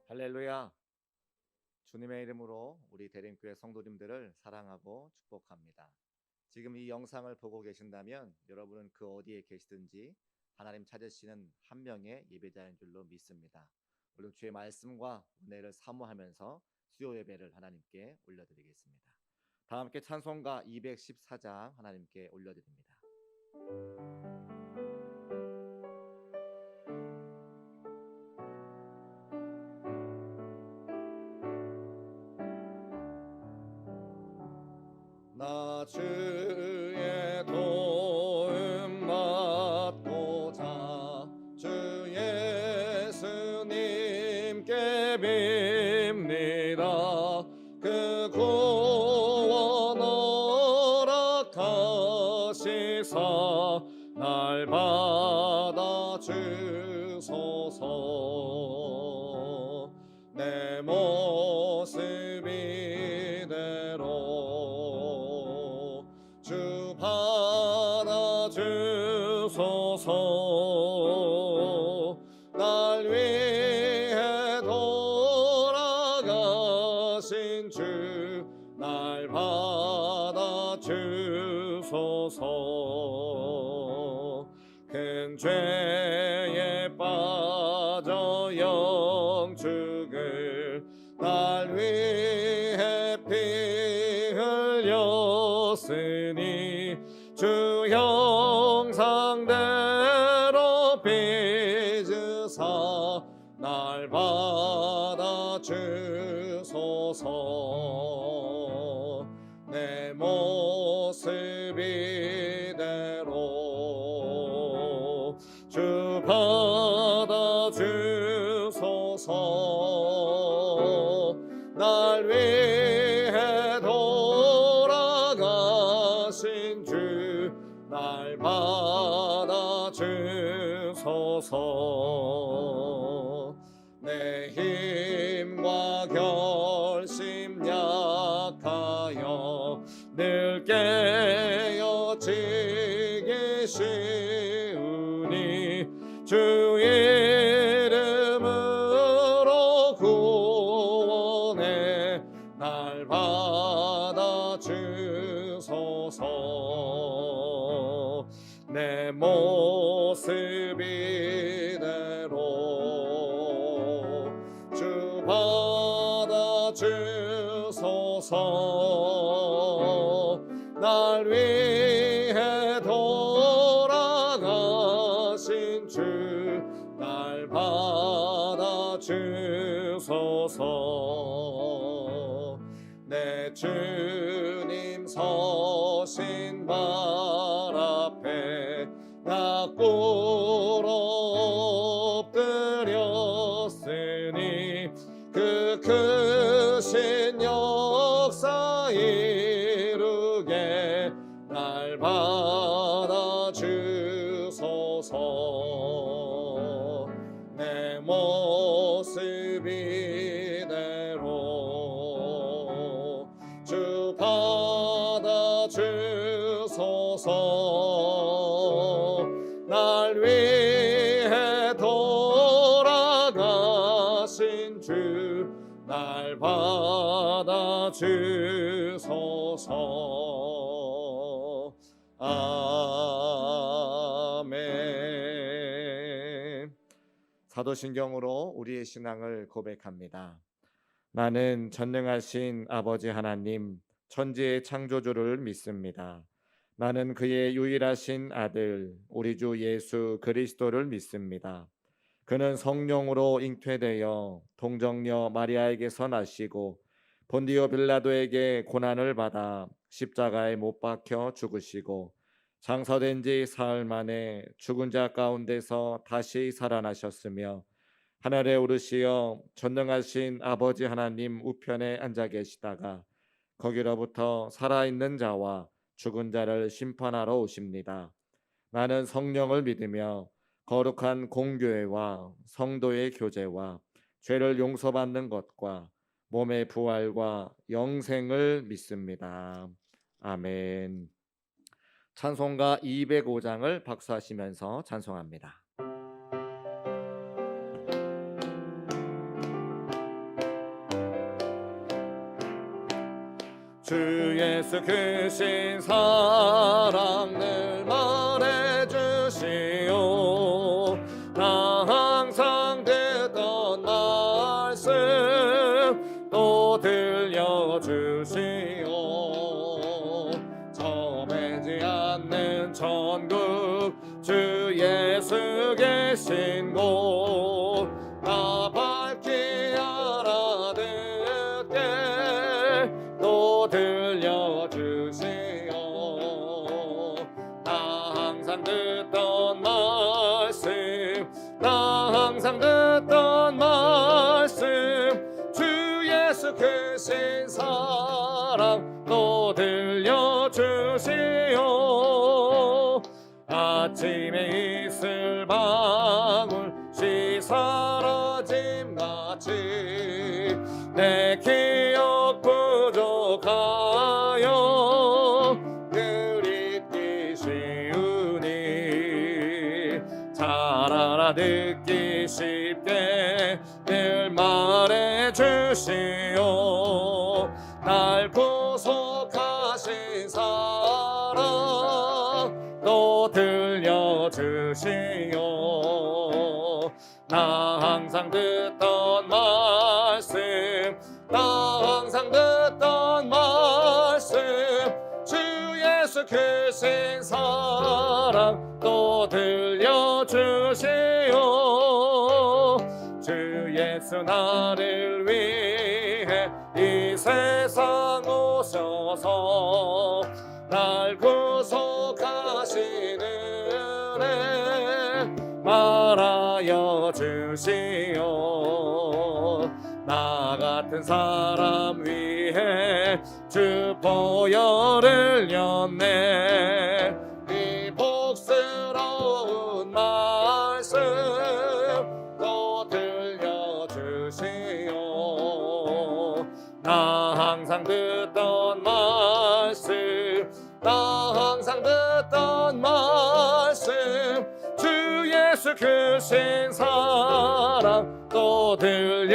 할렐루야. 주님의 이름으로 우리 대림교회 성도님들을 사랑하고 축복합니다. 지금 이 영상을 보고 계신다면 여러분은 그 어디에 계시든지 하나님 찾으시는 한 명의 예배자인 줄로 믿습니다. 오늘 주의 말씀과 은혜를 사모하면서 수요 예배를 하나님께 올려드리겠습니다. 다 함께 찬송가 214장 하나님께 올려드립니다. 나 주의 도움 받고자 주 예수님께 빕니다. 그 구원 허락하시사 날 받아 주소서. 내 모습 이대로 주 받아주소서. 날 위해 돌아가신 주 날 받아주소서. 큰 죄에 빠져 영축을 날 위해 피 흘렸으니 주 형상대로 빚으사 날 받아 주소서. 내 모습 이대로 주 받아 주소서. 날 위해 돌아가신 주 날 받아 주소서. 내 힘과 결심 약하여 늘 깨어지기 쉬우니 주 이름으로 구원해 날 받아 주소서. 내 모습 이대로 주 받아 주소서. 날 위해 돌아가신 주 날 받아 주소서. 내 주님 서신 발 앞에 나 꿇어 엎드렸으니 그 크신 역사 이루게 날 받아 주소서. 내 모습 이대로 주 받아 주소서. 날 위해 돌아가신 주 날 받아 주소서. 아멘. 사도신경으로 우리의 신앙을 고백합니다. 나는 전능하신 아버지 하나님, 천지의 창조주를 믿습니다. 나는 그의 유일하신 아들, 우리 주 예수 그리스도를 믿습니다. 그는 성령으로 잉태되어 동정녀 마리아에게서 나시고 본디오 빌라도에게 고난을 받아 십자가에 못 박혀 죽으시고 장사된 지 사흘 만에 죽은 자 가운데서 다시 살아나셨으며 하늘에 오르시어 전능하신 아버지 하나님 우편에 앉아 계시다가 거기로부터 살아있는 자와 죽은 자를 심판하러 오십니다. 나는 성령을 믿으며 거룩한 공교회와 성도의 교제와 죄를 용서받는 것과 몸의 부활과 영생을 믿습니다. 아멘. 찬송가 205장을 박수하시면서 찬송합니다. 주 예수 크신 사랑 늘 말해주시오. 나 항상 듣던 말씀 또 들려주시오. 점해지 않는 천국 주 예수 계신 곳 나 밝히 알아듣게 또 들려주시오. 나 항상 듣던 말씀 나 항상 듣던 말씀 주 예수 크신 사랑 또 들려주시오. 아침에 이슬 방울씩 사라짐같이 내 기억 부족하여 늘 잊기 쉬우니 잘 알아듣기 쉽게 늘 말해주시오. 날 구속하신 사랑 또 들려주시오. 나 항상 듣던 말씀 나 항상 듣던 말씀 주 예수 크신 사랑 또 들려주시오. 주 예수 나를 위해 이 세상 오셔서 날 구속하신 은혜 말하여 주시오. 나 같은 사람 위해 주 보혈을 흘렸네. 이 복스러운 말씀 또 들려주시오. 나 항상 듣던 말씀 나 항상 듣던 말씀 주 예수 크신 사랑 또 들려주시오.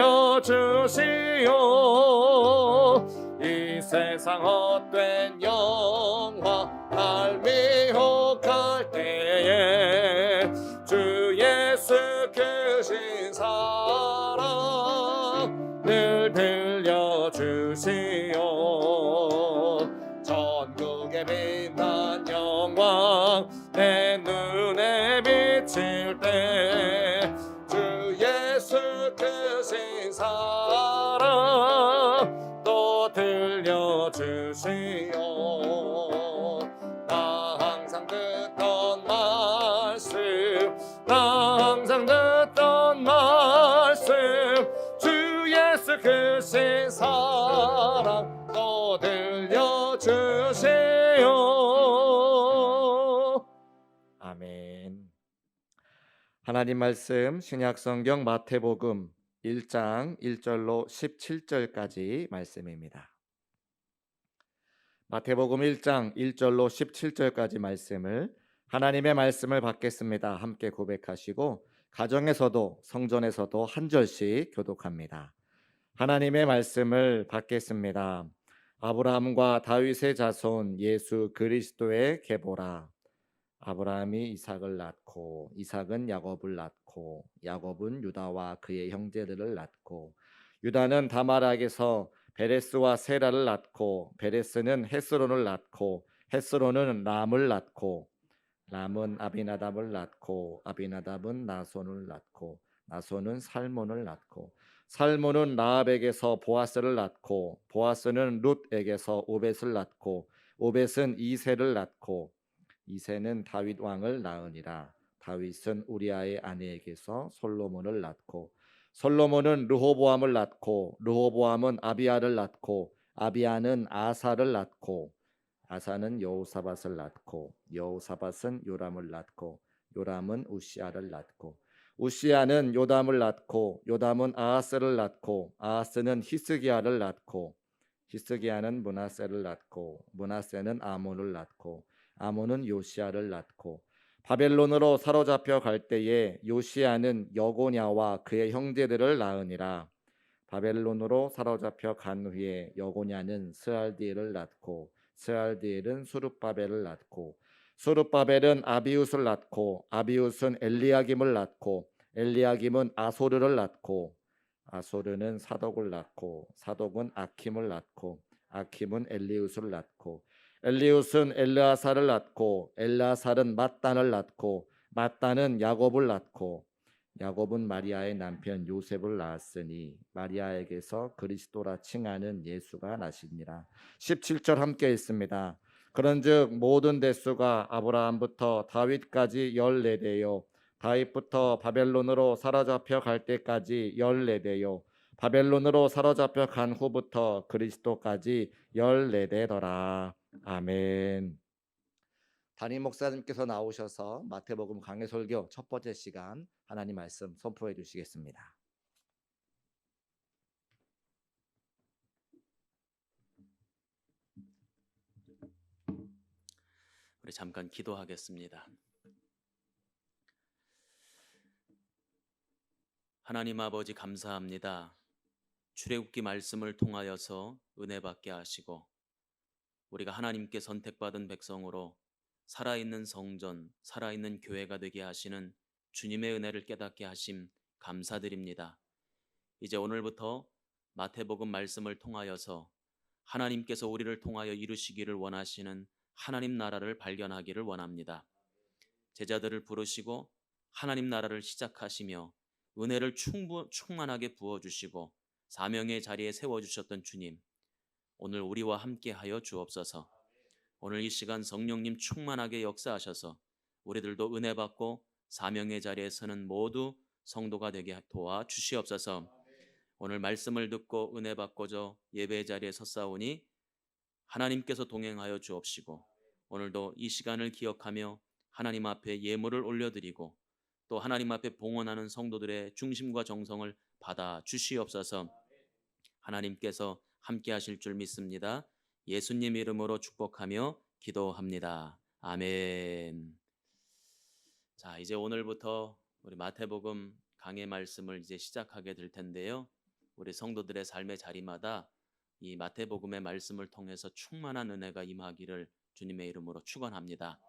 이 세상 헛된 영화 날 미혹할 때에 주 예수 크신 사랑 늘 들려주시오. 전국에 빛난 영광 내 눈에 비칠 때 주 예수 크신 사랑 또 들려주시오. 나 항상 듣던 말씀 나 항상 듣던 말씀 주 예수 크신 사랑 또 들려주시오. 아멘. 하나님 말씀 신약성경 마태복음 1장 1절로 17절까지 말씀입니다. 마태복음 1장 1절로 17절까지 말씀을 하나님의 말씀을 받겠습니다. 함께 고백하시고 가정에서도 성전에서도 한 절씩 교독합니다. 하나님의 말씀을 받겠습니다. 아브라함과 다윗의 자손 예수 그리스도의 계보라. 아브라함이 이삭을 낳고 이삭은 야곱을 낳고 야곱은 유다와 그의 형제들을 낳고 유다는 다말락에서 베레스와 세라를 낳고 베레스는 헤스론을 낳고 헤스론은 람을 낳고 람은 아비나답을 낳고 아비나답은 나손을 낳고 나손은 살몬을 낳고 살몬은 라합에게서 보아스를 낳고 보아스는 룻에게서 오벳을 낳고 오벳은 이새를 낳고 이새는 다윗 왕을 낳으니라. 다윗은 우리아의 아내에게서 솔로몬을 낳고 솔로몬은 르호보암을 낳고 르호보암은 아비야를 낳고 아비야는 아사를 낳고 아사는 여호사밧을 낳고 여호사밧은 요람을 낳고 요람은 우시아를 낳고 우시아는 요담을 낳고 요담은 아하스를 낳고 아하스는 히스기야를 낳고 히스기야는 므낫세를 낳고 므낫세는 아몬을 낳고 아몬은 요시야를 낳고 바벨론으로 사로잡혀 갈 때에 요시야는 여고냐와 그의 형제들을 낳으니라. 바벨론으로 사로잡혀 간 후에 여고냐는 스알디엘을 낳고 스알디엘은 수룹바벨을 낳고 수룹바벨은 아비웃을 낳고 아비웃은 엘리야김을 낳고 엘리야김은 아소르를 낳고 아소르는 사독을 낳고 사독은 아킴을 낳고 아킴은 엘리웃을 낳고 엘리웃은 엘르아살을 낳고 엘르아살은 mat단을 낳고 mat단은 야곱을 낳고 야곱은 마리아의 남편 요셉을 낳았으니 마리아에게서 그리스도라 칭하는 예수가 나시니라. 17절 함께 있습니다. 그런즉 모든 대수가 아브라함부터 다윗까지 14대요 다윗부터 바벨론으로 사로잡혀 갈 때까지 14대요 바벨론으로 사로잡혀 간 후부터 그리스도까지 14대더라. 아멘. 담임 목사님께서 나오셔서 마태복음 강해설교 첫 번째 시간 하나님 말씀 선포해 주시겠습니다. 우리 잠깐 기도하겠습니다. 하나님 아버지 감사합니다. 출애굽기 말씀을 통하여서 은혜 받게 하시고 우리가 하나님께 선택받은 백성으로 살아있는 성전, 살아있는 교회가 되게 하시는 주님의 은혜를 깨닫게 하심 감사드립니다. 이제 오늘부터 마태복음 말씀을 통하여서 하나님께서 우리를 통하여 이루시기를 원하시는 하나님 나라를 발견하기를 원합니다. 제자들을 부르시고 하나님 나라를 시작하시며 은혜를 충만하게 부어주시고 사명의 자리에 세워주셨던 주님, 오늘 우리와 함께하여 주옵소서. 오늘 이 시간 성령님 충만하게 역사하셔서 우리들도 은혜 받고 사명의 자리에 서는 모두 성도가 되게 도와 주시옵소서. 오늘 말씀을 듣고 은혜 받고자 예배 자리에 섰사오니 하나님께서 동행하여 주옵시고 오늘도 이 시간을 기억하며 하나님 앞에 예물을 올려드리고 또 하나님 앞에 봉헌하는 성도들의 중심과 정성을 받아 주시옵소서. 하나님께서 함께 하실 줄 믿습니다. 예수님 이름으로 축복하며 기도합니다. 아멘. 자, 이제 오늘부터 우리 마태복음 강해 말씀을 이제 시작하게 될 텐데요. 우리 성도들의 삶의 자리마다 이 마태복음의 말씀을 통해서 충만한 은혜가 임하기를 주님의 이름으로 축원합니다.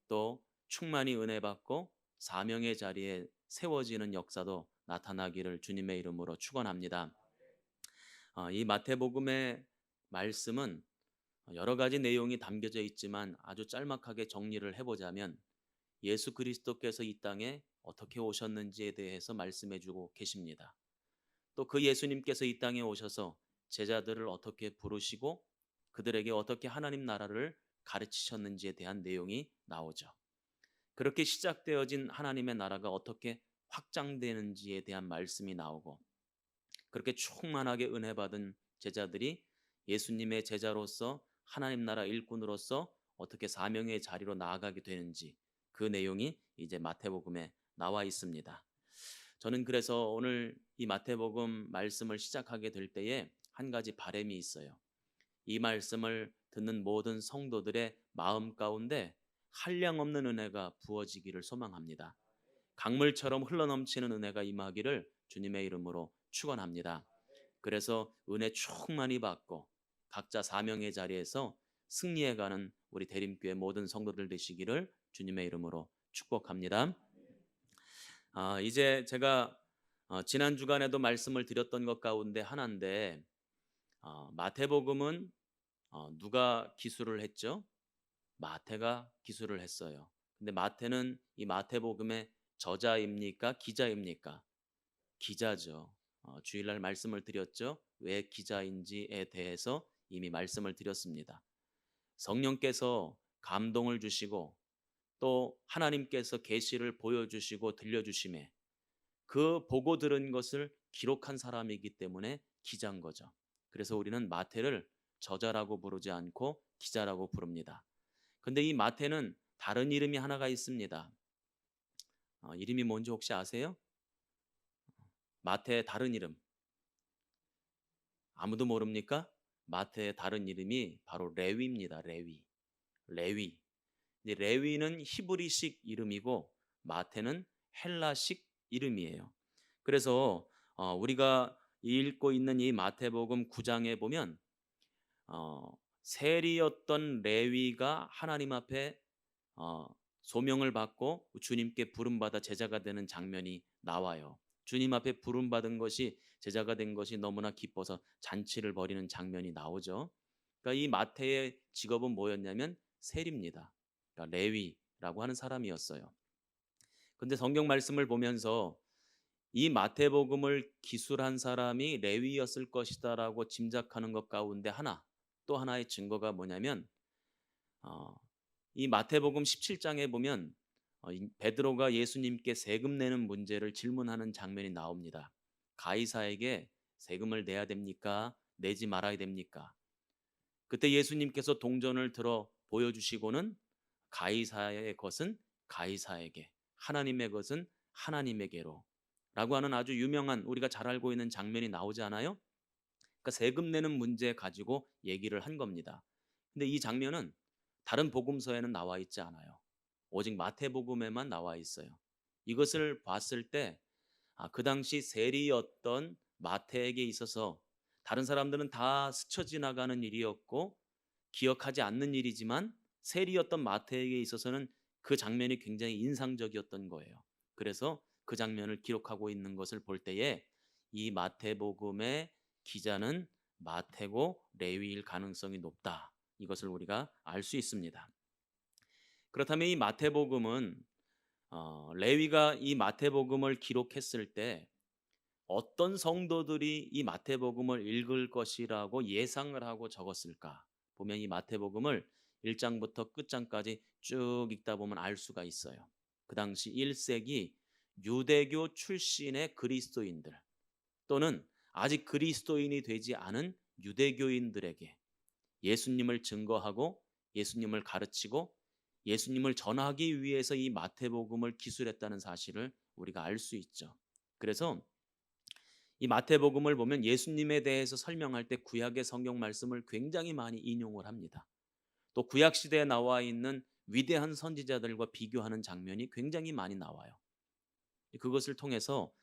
또 충만히 은혜 받고 사명의 자리에 세워지는 역사도 나타나기를 주님의 이름으로 축원합니다. 이 마태복음의 말씀은 여러 가지 내용이 담겨져 있지만 아주 짤막하게 정리를 해보자면 예수 그리스도께서 이 땅에 어떻게 오셨는지에 대해서 말씀해주고 계십니다. 또 그 예수님께서 이 땅에 오셔서 제자들을 어떻게 부르시고 그들에게 어떻게 하나님 나라를 가르치셨는지에 대한 내용이 나오죠. 그렇게 시작되어진 하나님의 나라가 어떻게 확장되는지에 대한 말씀이 나오고 그렇게 충만하게 은혜 받은 제자들이 예수님의 제자로서 하나님 나라 일꾼으로서 어떻게 사명의 자리로 나아가게 되는지 그 내용이 이제 마태복음에 나와 있습니다. 저는 그래서 오늘 이 마태복음 말씀을 시작하게 될 때에 한 가지 바람이 있어요. 이 말씀을 듣는 모든 성도들의 마음 가운데 한량없는 은혜가 부어지기를 소망합니다. 강물처럼 흘러넘치는 은혜가 임하기를 주님의 이름으로 축원합니다. 그래서 은혜 충만히 받고 각자 사명의 자리에서 승리해가는 우리 대림교회 모든 성도들 되시기를 주님의 이름으로 축복합니다. 이제 제가 지난 주간에도 말씀을 드렸던 것 가운데 하나인데 마태복음은 누가 기술을 했죠? 마태가 기술을 했어요. 근데 마태는 이 마태복음의 저자입니까? 기자입니까? 기자죠. 주일날 말씀을 드렸죠. 왜 기자인지에 대해서 이미 말씀을 드렸습니다. 성령께서 감동을 주시고 또 하나님께서 계시를 보여주시고 들려주심에 그 보고 들은 것을 기록한 사람이기 때문에 기자인 거죠. 그래서 우리는 마태를 저자라고 부르지 않고 기자라고 부릅니다. 근데 이 마태는 다른 이름이 하나가 있습니다. 이름이 뭔지 혹시 아세요? 마태의 다른 이름. 아무도 모릅니까? 마태의 다른 이름이 바로 레위입니다. 레위. 레위는 히브리식 이름이고 마태는 헬라식 이름이에요. 그래서 우리가 읽고 있는 이 마태복음 9장에 보면 세리였던 레위가 하나님 앞에 어, 소명을 받고 주님께 부름받아 제자가 되는 장면이 나와요. 주님 앞에 부름받은 것이 제자가 된 것이 너무나 기뻐서 잔치를 벌이는 장면이 나오죠. 그러니까 이 마태의 직업은 뭐였냐면 세리입니다. 그러니까 레위라고 하는 사람이었어요. 근데 성경 말씀을 보면서 이 마태복음을 기술한 사람이 레위였을 것이다라고 짐작하는 것 가운데 또 하나의 증거가 뭐냐면 어, 이 마태복음 17장에 보면 베드로가 예수님께 세금 내는 문제를 질문하는 장면이 나옵니다. 가이사에게 세금을 내야 됩니까? 내지 말아야 됩니까? 그때 예수님께서 동전을 들어 보여주시고는 가이사의 것은 가이사에게, 하나님의 것은 하나님에게로 라고 하는 아주 유명한 우리가 잘 알고 있는 장면이 나오지 않아요? 그러니까 세금 내는 문제 가지고 얘기를 한 겁니다. 근데 이 장면은 다른 복음서에는 나와 있지 않아요. 오직 마태복음에만 나와 있어요. 이것을 봤을 때 그 당시 세리였던 마태에게 있어서 다른 사람들은 다 스쳐 지나가는 일이었고 기억하지 않는 일이지만 세리였던 마태에게 있어서는 그 장면이 굉장히 인상적이었던 거예요. 그래서 그 장면을 기록하고 있는 것을 볼 때에 이 마태복음의 기자는 마태고 레위일 가능성이 높다. 이것을 우리가 알 수 있습니다. 그렇다면 이 마태복음은 레위가 이 마태복음을 기록했을 때 어떤 성도들이 이 마태복음을 읽을 것이라고 예상을 하고 적었을까? 보면 이 마태복음을 1장부터 끝장까지 쭉 읽다 보면 알 수가 있어요. 그 당시 1세기 유대교 출신의 그리스도인들 또는 아직 그리스도인이 되지 않은 유대교인들에게 예수님을 증거하고 예수님을 가르치고 예수님을 전하기 위해서 이 마태복음을 기술했다는 사실을 우리가 알 수 있죠. 그래서 이 마태복음을 보면 예수님에 대해서 설명할 때 구약의 성경 말씀을 굉장히 많이 인용을 합니다. 또 구약 시대에 나와 있는 위대한 선지자들과 비교하는 장면이 굉장히 많이 나와요. 그것을 통해서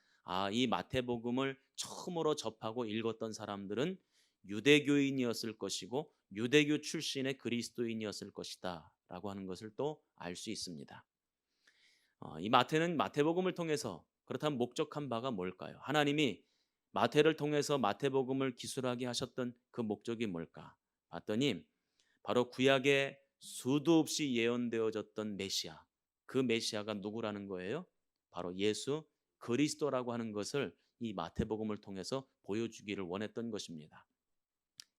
이 마태복음을 처음으로 접하고 읽었던 사람들은 유대교인이었을 것이고 유대교 출신의 그리스도인이었을 것이다라고 하는 것을 또 알 수 있습니다. 이 마태는 마태복음을 통해서 그렇다면 목적한 바가 뭘까요? 하나님이 마태를 통해서 마태복음을 기술하게 하셨던 그 목적이 뭘까? 봤더니 바로 구약에 수도 없이 예언되어졌던 메시아, 그 메시아가 누구라는 거예요? 바로 예수 그리스도라고 하는 것을 이 마태복음을 통해서 보여주기를 원했던 것입니다.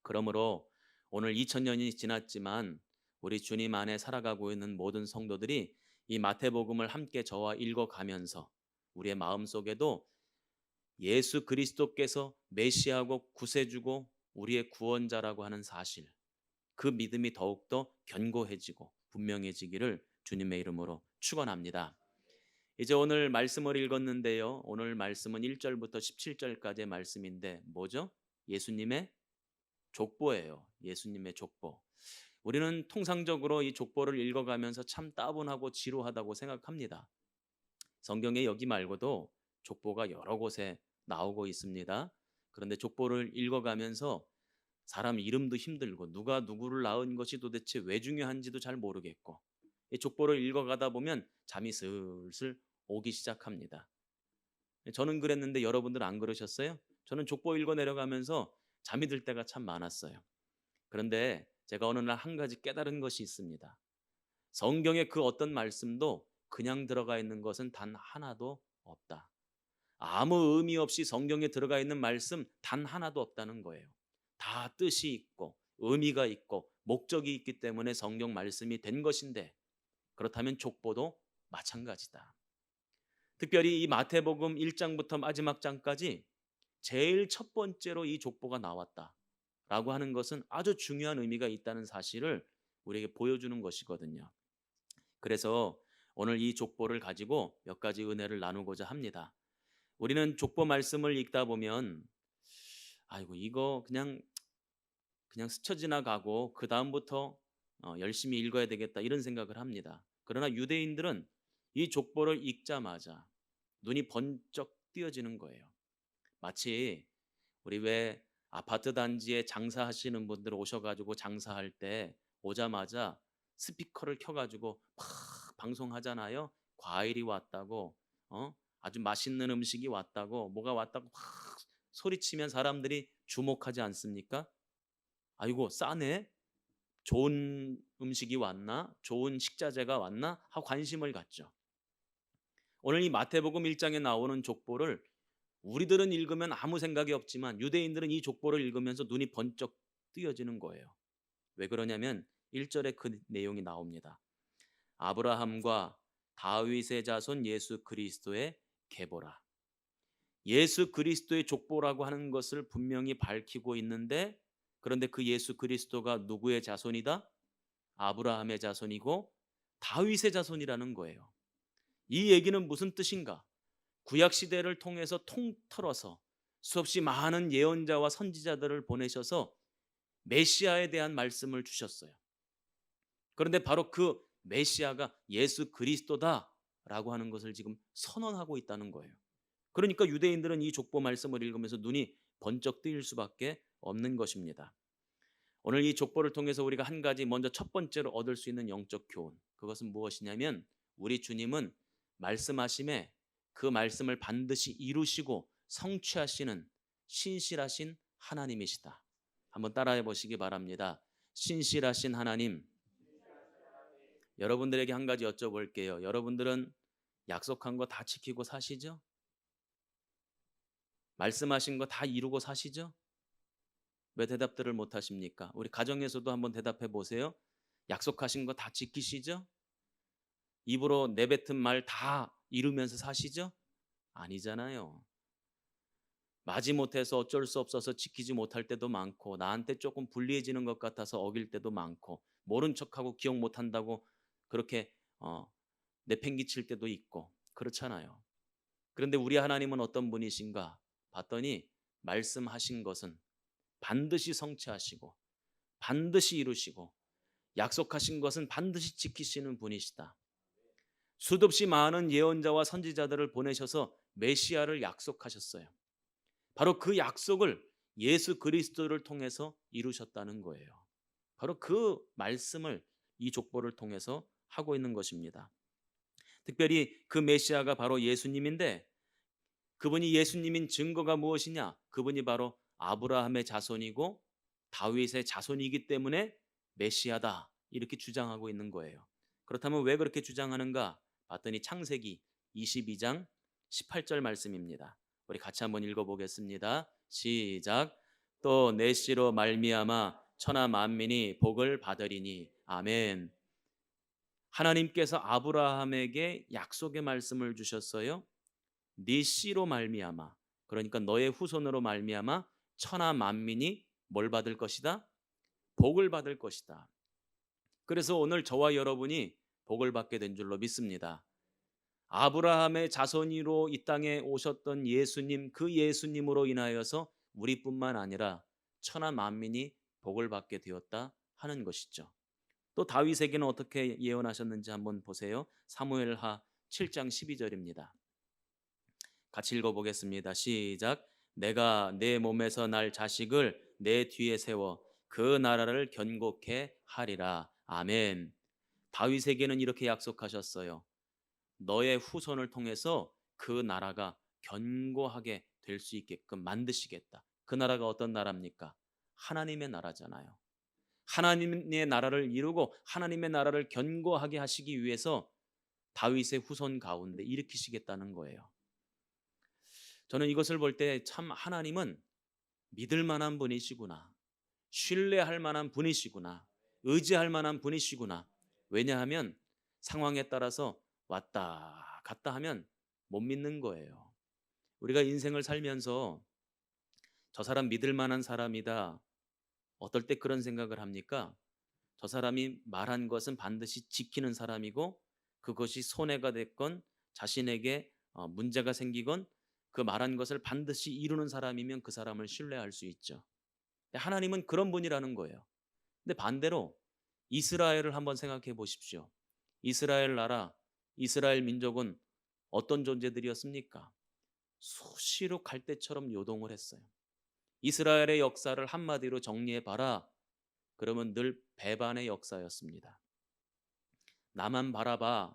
그러므로 오늘 2000년이 지났지만 우리 주님 안에 살아가고 있는 모든 성도들이 이 마태복음을 함께 저와 읽어가면서 우리의 마음속에도 예수 그리스도께서 메시아고 구세주고 우리의 구원자라고 하는 사실, 그 믿음이 더욱더 견고해지고 분명해지기를 주님의 이름으로 축원합니다. 이제 오늘 말씀을 읽었는데요. 오늘 말씀은 1절부터 17절까지의 말씀인데 뭐죠? 예수님의 족보예요. 예수님의 족보. 우리는 통상적으로 이 족보를 읽어가면서 참 따분하고 지루하다고 생각합니다. 성경에 여기 말고도 족보가 여러 곳에 나오고 있습니다. 그런데 족보를 읽어가면서 사람 이름도 힘들고 누가 누구를 낳은 것이 도대체 왜 중요한지도 잘 모르겠고 이 족보를 읽어가다 보면 잠이 슬슬 오기 시작합니다. 저는 그랬는데 여러분들 안 그러셨어요? 저는 족보 읽어 내려가면서 잠이 들 때가 참 많았어요. 그런데 제가 어느 날 한 가지 깨달은 것이 있습니다. 성경의 그 어떤 말씀도 그냥 들어가 있는 것은 단 하나도 없다. 아무 의미 없이 성경에 들어가 있는 말씀 단 하나도 없다는 거예요. 다 뜻이 있고 의미가 있고 목적이 있기 때문에 성경 말씀이 된 것인데 그렇다면 족보도 마찬가지다. 특별히 이 마태복음 1장부터 마지막 장까지 제일 첫 번째로 이 족보가 나왔다라고 하는 것은 아주 중요한 의미가 있다는 사실을 우리에게 보여주는 것이거든요. 그래서 오늘 이 족보를 가지고 몇 가지 은혜를 나누고자 합니다. 우리는 족보 말씀을 읽다 보면 아이고 이거 그냥 스쳐 지나가고 그 다음부터 열심히 읽어야 되겠다 이런 생각을 합니다. 그러나 유대인들은 이 족보를 읽자마자 눈이 번쩍 띄어지는 거예요. 마치 우리 왜 아파트 단지에 장사하시는 분들 오셔가지고 장사할 때 오자마자 스피커를 켜가지고 막 방송하잖아요. 과일이 왔다고, 아주 맛있는 음식이 왔다고, 뭐가 왔다고 막 소리치면 사람들이 주목하지 않습니까? 아이고 싸네, 좋은 음식이 왔나, 좋은 식자재가 왔나 하고 관심을 갖죠. 오늘 이 마태복음 1장에 나오는 족보를 우리들은 읽으면 아무 생각이 없지만 유대인들은 이 족보를 읽으면서 눈이 번쩍 뜨여지는 거예요. 왜 그러냐면 1절에 그 내용이 나옵니다. 아브라함과 다윗의 자손 예수 그리스도의 계보라. 예수 그리스도의 족보라고 하는 것을 분명히 밝히고 있는데, 그런데 그 예수 그리스도가 누구의 자손이다? 아브라함의 자손이고 다윗의 자손이라는 거예요. 이 얘기는 무슨 뜻인가? 구약 시대를 통해서 통틀어서 수없이 많은 예언자와 선지자들을 보내셔서 메시아에 대한 말씀을 주셨어요. 그런데 바로 그 메시아가 예수 그리스도다라고 하는 것을 지금 선언하고 있다는 거예요. 그러니까 유대인들은 이 족보 말씀을 읽으면서 눈이 번쩍 뜨일 수밖에 없는 것입니다. 오늘 이 족보를 통해서 우리가 한 가지, 먼저 첫 번째로 얻을 수 있는 영적 교훈, 그것은 무엇이냐면 우리 주님은 말씀하심에 그 말씀을 반드시 이루시고 성취하시는 신실하신 하나님이시다. 한번 따라해 보시기 바랍니다. 신실하신 하나님. 여러분들에게 한 가지 여쭤볼게요. 여러분들은 약속한 거 다 지키고 사시죠? 말씀하신 거 다 이루고 사시죠? 왜 대답들을 못 하십니까? 우리 가정에서도 한번 대답해 보세요. 약속하신 거 다 지키시죠? 입으로 내뱉은 말 다 이루면서 사시죠? 아니잖아요. 마지못해서 어쩔 수 없어서 지키지 못할 때도 많고, 나한테 조금 불리해지는 것 같아서 어길 때도 많고, 모른 척하고 기억 못한다고 그렇게 내팽개칠 때도 있고 그렇잖아요. 그런데 우리 하나님은 어떤 분이신가 봤더니 말씀하신 것은 반드시 성취하시고 반드시 이루시고 약속하신 것은 반드시 지키시는 분이시다. 수없이 많은 예언자와 선지자들을 보내셔서 메시아를 약속하셨어요. 바로 그 약속을 예수 그리스도를 통해서 이루셨다는 거예요. 바로 그 말씀을 이 족보를 통해서 하고 있는 것입니다. 특별히 그 메시아가 바로 예수님인데, 그분이 예수님인 증거가 무엇이냐? 그분이 바로 아브라함의 자손이고 다윗의 자손이기 때문에 메시아다, 이렇게 주장하고 있는 거예요. 그렇다면 왜 그렇게 주장하는가 봤더니 창세기 22장 18절 말씀입니다. 우리 같이 한번 읽어보겠습니다. 시작. 또 내 씨로 말미암아 천하 만민이 복을 받으리니. 아멘. 하나님께서 아브라함에게 약속의 말씀을 주셨어요. 네 씨로 말미암아, 그러니까 너의 후손으로 말미암아 천하 만민이 뭘 받을 것이다? 복을 받을 것이다. 그래서 오늘 저와 여러분이 복을 받게 된 줄로 믿습니다. 아브라함의 자손으로 이 땅에 오셨던 예수님, 그 예수님으로 인하여서 우리뿐만 아니라 천하 만민이 복을 받게 되었다 하는 것이죠. 또 다윗에게는 어떻게 예언하셨는지 한번 보세요. 사무엘하 7장 12절입니다. 같이 읽어보겠습니다. 시작. 내가 내 몸에서 날 자식을 내 뒤에 세워 그 나라를 견고케 하리라. 아멘. 다윗에게는 이렇게 약속하셨어요. 너의 후손을 통해서 그 나라가 견고하게 될 수 있게끔 만드시겠다. 그 나라가 어떤 나라입니까? 하나님의 나라잖아요. 하나님의 나라를 이루고 하나님의 나라를 견고하게 하시기 위해서 다윗의 후손 가운데 일으키시겠다는 거예요. 저는 이것을 볼 때 참 하나님은 믿을 만한 분이시구나, 신뢰할 만한 분이시구나, 의지할 만한 분이시구나. 왜냐하면 상황에 따라서 왔다 갔다 하면 못 믿는 거예요. 우리가 인생을 살면서 저 사람 믿을 만한 사람이다, 어떨 때 그런 생각을 합니까? 저 사람이 말한 것은 반드시 지키는 사람이고, 그것이 손해가 됐건 자신에게 문제가 생기건 그 말한 것을 반드시 이루는 사람이면 그 사람을 신뢰할 수 있죠. 하나님은 그런 분이라는 거예요. 근데 반대로 이스라엘을 한번 생각해 보십시오. 이스라엘 나라, 이스라엘 민족은 어떤 존재들이었습니까? 수시로 갈대처럼 요동을 했어요. 이스라엘의 역사를 한마디로 정리해 봐라. 그러면 늘 배반의 역사였습니다. 나만 바라봐.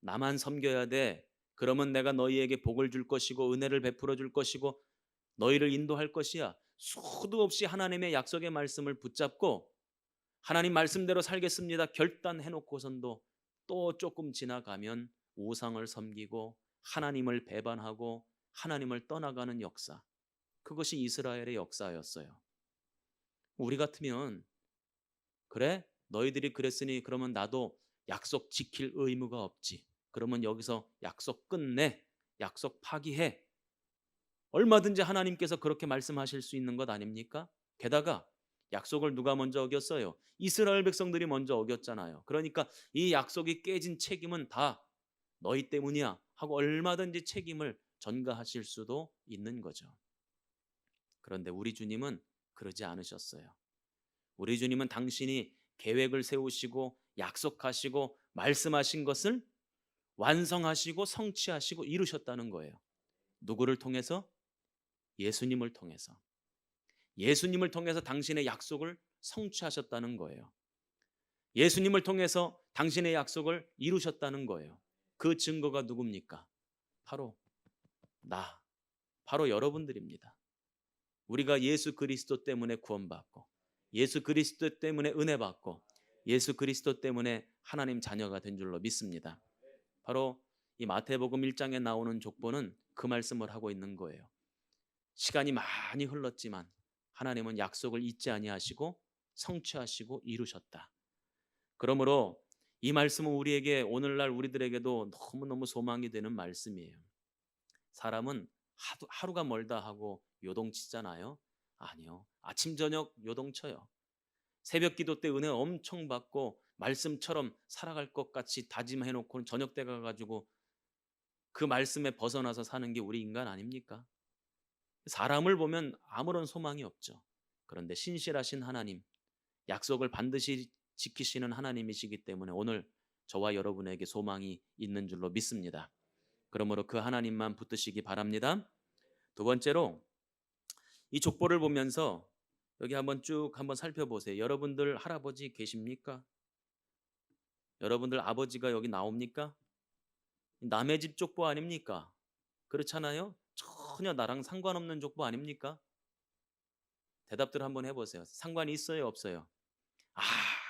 나만 섬겨야 돼. 그러면 내가 너희에게 복을 줄 것이고 은혜를 베풀어 줄 것이고 너희를 인도할 것이야. 수도 없이 하나님의 약속의 말씀을 붙잡고 하나님 말씀대로 살겠습니다. 결단해 놓고선도 또 조금 지나가면 우상을 섬기고 하나님을 배반하고 하나님을 떠나가는 역사. 그것이 이스라엘의 역사였어요. 우리 같으면 그래? 너희들이 그랬으니 그러면 나도 약속 지킬 의무가 없지. 그러면 여기서 약속 끝내. 약속 파기해. 얼마든지 하나님께서 그렇게 말씀하실 수 있는 것 아닙니까? 게다가 약속을 누가 먼저 어겼어요? 이스라엘 백성들이 먼저 어겼잖아요. 그러니까 이 약속이 깨진 책임은 다 너희 때문이야 하고 얼마든지 책임을 전가하실 수도 있는 거죠. 그런데 우리 주님은 그러지 않으셨어요. 우리 주님은 당신이 계획을 세우시고 약속하시고 말씀하신 것을 완성하시고 성취하시고 이루셨다는 거예요. 누구를 통해서? 예수님을 통해서. 예수님을 통해서 당신의 약속을 성취하셨다는 거예요. 예수님을 통해서 당신의 약속을 이루셨다는 거예요. 그 증거가 누굽니까? 바로 나, 바로 여러분들입니다. 우리가 예수 그리스도 때문에 구원받고 예수 그리스도 때문에 은혜 받고 예수 그리스도 때문에 하나님 자녀가 된 줄로 믿습니다. 바로 이 마태복음 1장에 나오는 족보는 그 말씀을 하고 있는 거예요. 시간이 많이 흘렀지만 하나님은 약속을 잊지 아니하시고 성취하시고 이루셨다. 그러므로 이 말씀은 우리에게 오늘날 우리들에게도 너무너무 소망이 되는 말씀이에요. 사람은 하루가 멀다 하고 요동치잖아요. 아니요. 아침 저녁 요동쳐요. 새벽 기도 때 은혜 엄청 받고 말씀처럼 살아갈 것 같이 다짐해 놓고는 저녁 때 가가지고 그 말씀에 벗어나서 사는 게 우리 인간 아닙니까? 사람을 보면 아무런 소망이 없죠. 그런데 신실하신 하나님, 약속을 반드시 지키시는 하나님이시기 때문에 오늘 저와 여러분에게 소망이 있는 줄로 믿습니다. 그러므로 그 하나님만 붙드시기 바랍니다. 두 번째로 이 족보를 보면서 여기 한번 살펴보세요. 여러분들 할아버지 계십니까? 여러분들 아버지가 여기 나옵니까? 남의 집 족보 아닙니까? 그렇잖아요? 전혀 나랑 상관없는 족보 아닙니까? 대답들 한번 해보세요. 상관이 있어요, 없어요?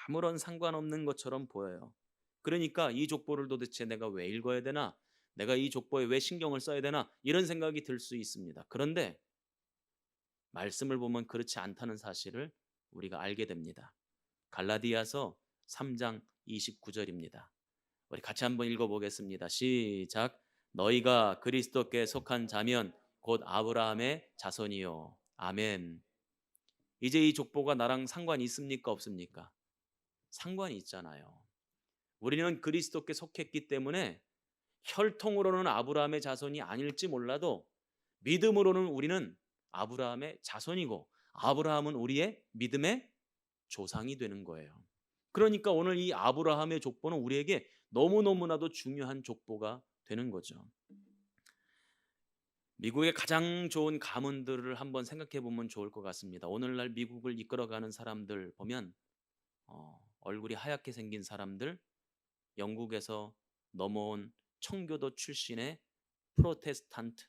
아무런 상관없는 것처럼 보여요. 그러니까 이 족보를 도대체 내가 왜 읽어야 되나? 내가 이 족보에 왜 신경을 써야 되나? 이런 생각이 들 수 있습니다. 그런데 말씀을 보면 그렇지 않다는 사실을 우리가 알게 됩니다. 갈라디아서 3장 29절입니다. 우리 같이 한번 읽어보겠습니다. 시작. 너희가 그리스도께 속한 자면 곧 아브라함의 자손이요. 아멘. 이제 이 족보가 나랑 상관이 있습니까? 없습니까? 상관이 있잖아요. 우리는 그리스도께 속했기 때문에 혈통으로는 아브라함의 자손이 아닐지 몰라도 믿음으로는 우리는 아브라함의 자손이고 아브라함은 우리의 믿음의 조상이 되는 거예요. 그러니까 오늘 이 아브라함의 족보는 우리에게 너무너무나도 중요한 족보가 되는 거죠. 미국의 가장 좋은 가문들을 한번 생각해 보면 좋을 것 같습니다. 오늘날 미국을 이끌어가는 사람들 보면 얼굴이 하얗게 생긴 사람들, 영국에서 넘어온 청교도 출신의 프로테스탄트,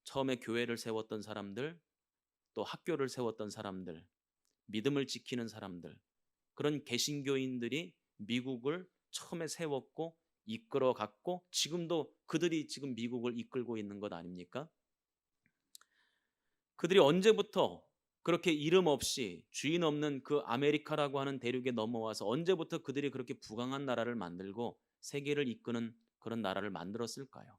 처음에 교회를 세웠던 사람들, 또 학교를 세웠던 사람들, 믿음을 지키는 사람들, 그런 개신교인들이 미국을 처음에 세웠고 이끌어갔고 지금도 그들이 지금 미국을 이끌고 있는 것 아닙니까? 그들이 언제부터 그렇게 이름 없이 주인 없는 그 아메리카라고 하는 대륙에 넘어와서 언제부터 그들이 그렇게 부강한 나라를 만들고 세계를 이끄는 그런 나라를 만들었을까요?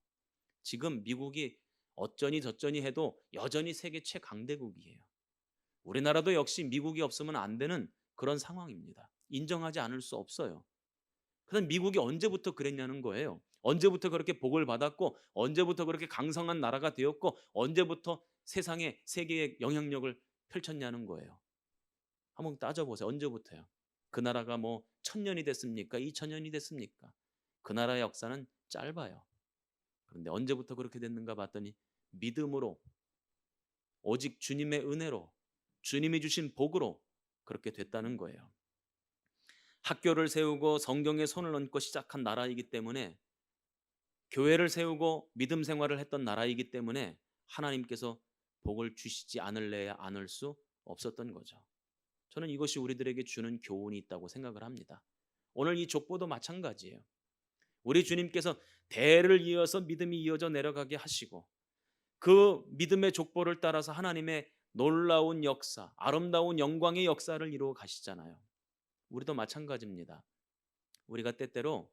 지금 미국이 어쩌니 저쩌니 해도 여전히 세계 최강대국이에요. 우리나라도 역시 미국이 없으면 안 되는 그런 상황입니다. 인정하지 않을 수 없어요. 그럼 미국이 언제부터 그랬냐는 거예요. 언제부터 그렇게 복을 받았고 언제부터 그렇게 강성한 나라가 되었고 언제부터 세상에 세계의 영향력을 펼쳤냐는 거예요. 한번 따져보세요. 언제부터요? 그 나라가 뭐 1000년이 됐습니까? 2000년이 됐습니까? 그 나라의 역사는 짧아요. 그런데 언제부터 그렇게 됐는가 봤더니 믿음으로 오직 주님의 은혜로, 주님이 주신 복으로 그렇게 됐다는 거예요. 학교를 세우고 성경에 손을 얹고 시작한 나라이기 때문에, 교회를 세우고 믿음 생활을 했던 나라이기 때문에 하나님께서 복을 주시지 않을래야 않을 수 없었던 거죠. 저는 이것이 우리들에게 주는 교훈이 있다고 생각을 합니다. 오늘 이 족보도 마찬가지예요. 우리 주님께서 대를 이어서 믿음이 이어져 내려가게 하시고, 그 믿음의 족보를 따라서 하나님의 놀라운 역사, 아름다운 영광의 역사를 이루어 가시잖아요. 우리도 마찬가지입니다. 우리가 때때로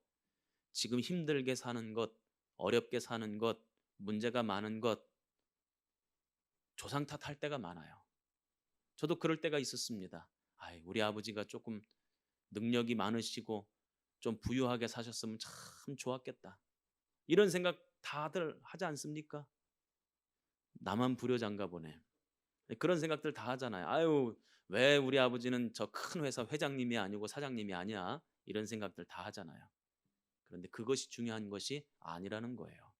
지금 힘들게 사는 것, 어렵게 사는 것, 문제가 많은 것, 조상 탓할 때가 많아요. 저도 그럴 때가 있었습니다. 우리 아버지가 조금 능력이 많으시고 좀 부유하게 사셨으면 참 좋았겠다, 이런 생각 다들 하지 않습니까? 나만 불효자인가 보네. 그런 생각들 다 하잖아요. 왜 우리 아버지는 저 큰 회사 회장님이 아니고 사장님이 아니야? 이런 생각들 다 하잖아요. 그런데 그것이 중요한 것이 아니라는 거예요.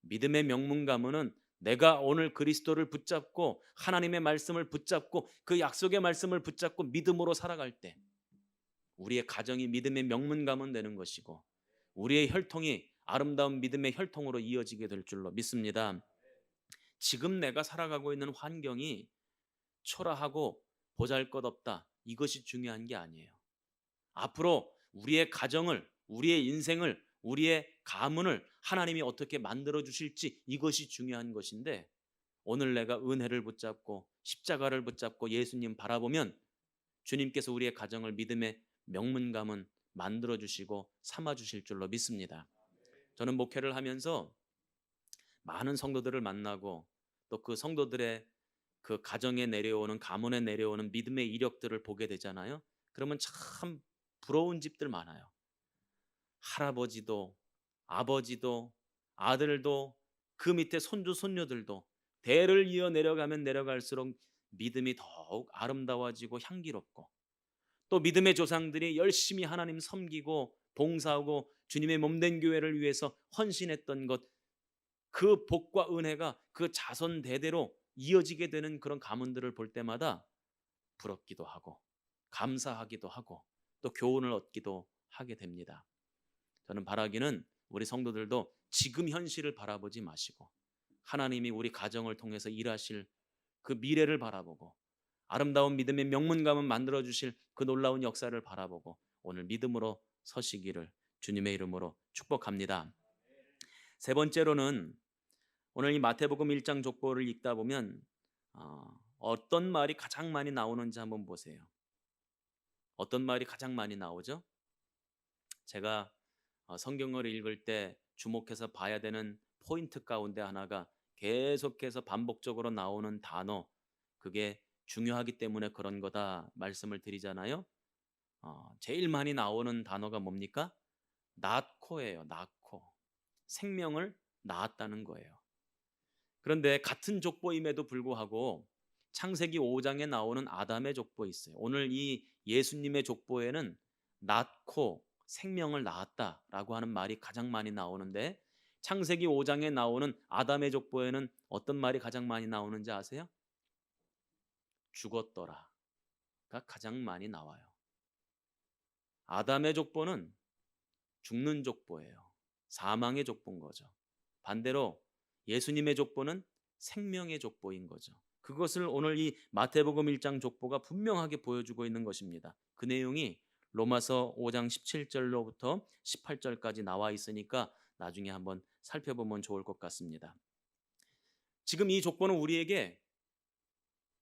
믿음의 명문 가문은 내가 오늘 그리스도를 붙잡고 하나님의 말씀을 붙잡고 그 약속의 말씀을 붙잡고 믿음으로 살아갈 때 우리의 가정이 믿음의 명문 가문 되는 것이고, 우리의 혈통이 아름다운 믿음의 혈통으로 이어지게 될 줄로 믿습니다. 지금 내가 살아가고 있는 환경이 초라하고 보잘것없다, 이것이 중요한 게 아니에요. 앞으로 우리의 가정을, 우리의 인생을, 우리의 가문을 하나님이 어떻게 만들어 주실지, 이것이 중요한 것인데, 오늘 내가 은혜를 붙잡고 십자가를 붙잡고 예수님 바라보면 주님께서 우리의 가정을 믿음의 명문 가문 만들어 주시고 삼아 주실 줄로 믿습니다. 저는 목회를 하면서 많은 성도들을 만나고, 또 그 성도들의 그 가정에 내려오는, 가문에 내려오는 믿음의 이력들을 보게 되잖아요. 그러면 참 부러운 집들 많아요. 할아버지도 아버지도 아들도 그 밑에 손주 손녀들도 대를 이어 내려가면 내려갈수록 믿음이 더욱 아름다워지고 향기롭고, 또 믿음의 조상들이 열심히 하나님 섬기고 봉사하고 주님의 몸된 교회를 위해서 헌신했던 것, 그 복과 은혜가 그 자손 대대로 이어지게 되는 그런 가문들을 볼 때마다 부럽기도 하고 감사하기도 하고 또 교훈을 얻기도 하게 됩니다. 저는 바라기는 우리 성도들도 지금 현실을 바라보지 마시고 하나님이 우리 가정을 통해서 일하실 그 미래를 바라보고 아름다운 믿음의 명문가문 만들어 주실 그 놀라운 역사를 바라보고 오늘 믿음으로 서시기를 주님의 이름으로 축복합니다. 세 번째로는 오늘 이 마태복음 1장 족보를 읽다 보면 어떤 말이 가장 많이 나오는지 한번 보세요. 어떤 말이 가장 많이 나오죠? 제가 성경을 읽을 때 주목해서 봐야 되는 포인트 가운데 하나가, 계속해서 반복적으로 나오는 단어, 그게 중요하기 때문에 그런 거다 말씀을 드리잖아요. 제일 많이 나오는 단어가 뭡니까? 낳고예요. 낳고. 생명을 낳았다는 거예요. 그런데 같은 족보임에도 불구하고 창세기 5장에 나오는 아담의 족보 있어요. 오늘 이 예수님의 족보에는 낳고 생명을 낳았다라고 하는 말이 가장 많이 나오는데, 창세기 5장에 나오는 아담의 족보에는 어떤 말이 가장 많이 나오는지 아세요? 죽었더라가 가장 많이 나와요. 아담의 족보는 죽는 족보예요. 사망의 족보인 거죠. 반대로 예수님의 족보는 생명의 족보인 거죠. 그것을 오늘 이 마태복음 1장 족보가 분명하게 보여주고 있는 것입니다. 그 내용이 로마서 5장 17절로부터 18절까지 나와 있으니까 나중에 한번 살펴보면 좋을 것 같습니다. 지금 이 족보는 우리에게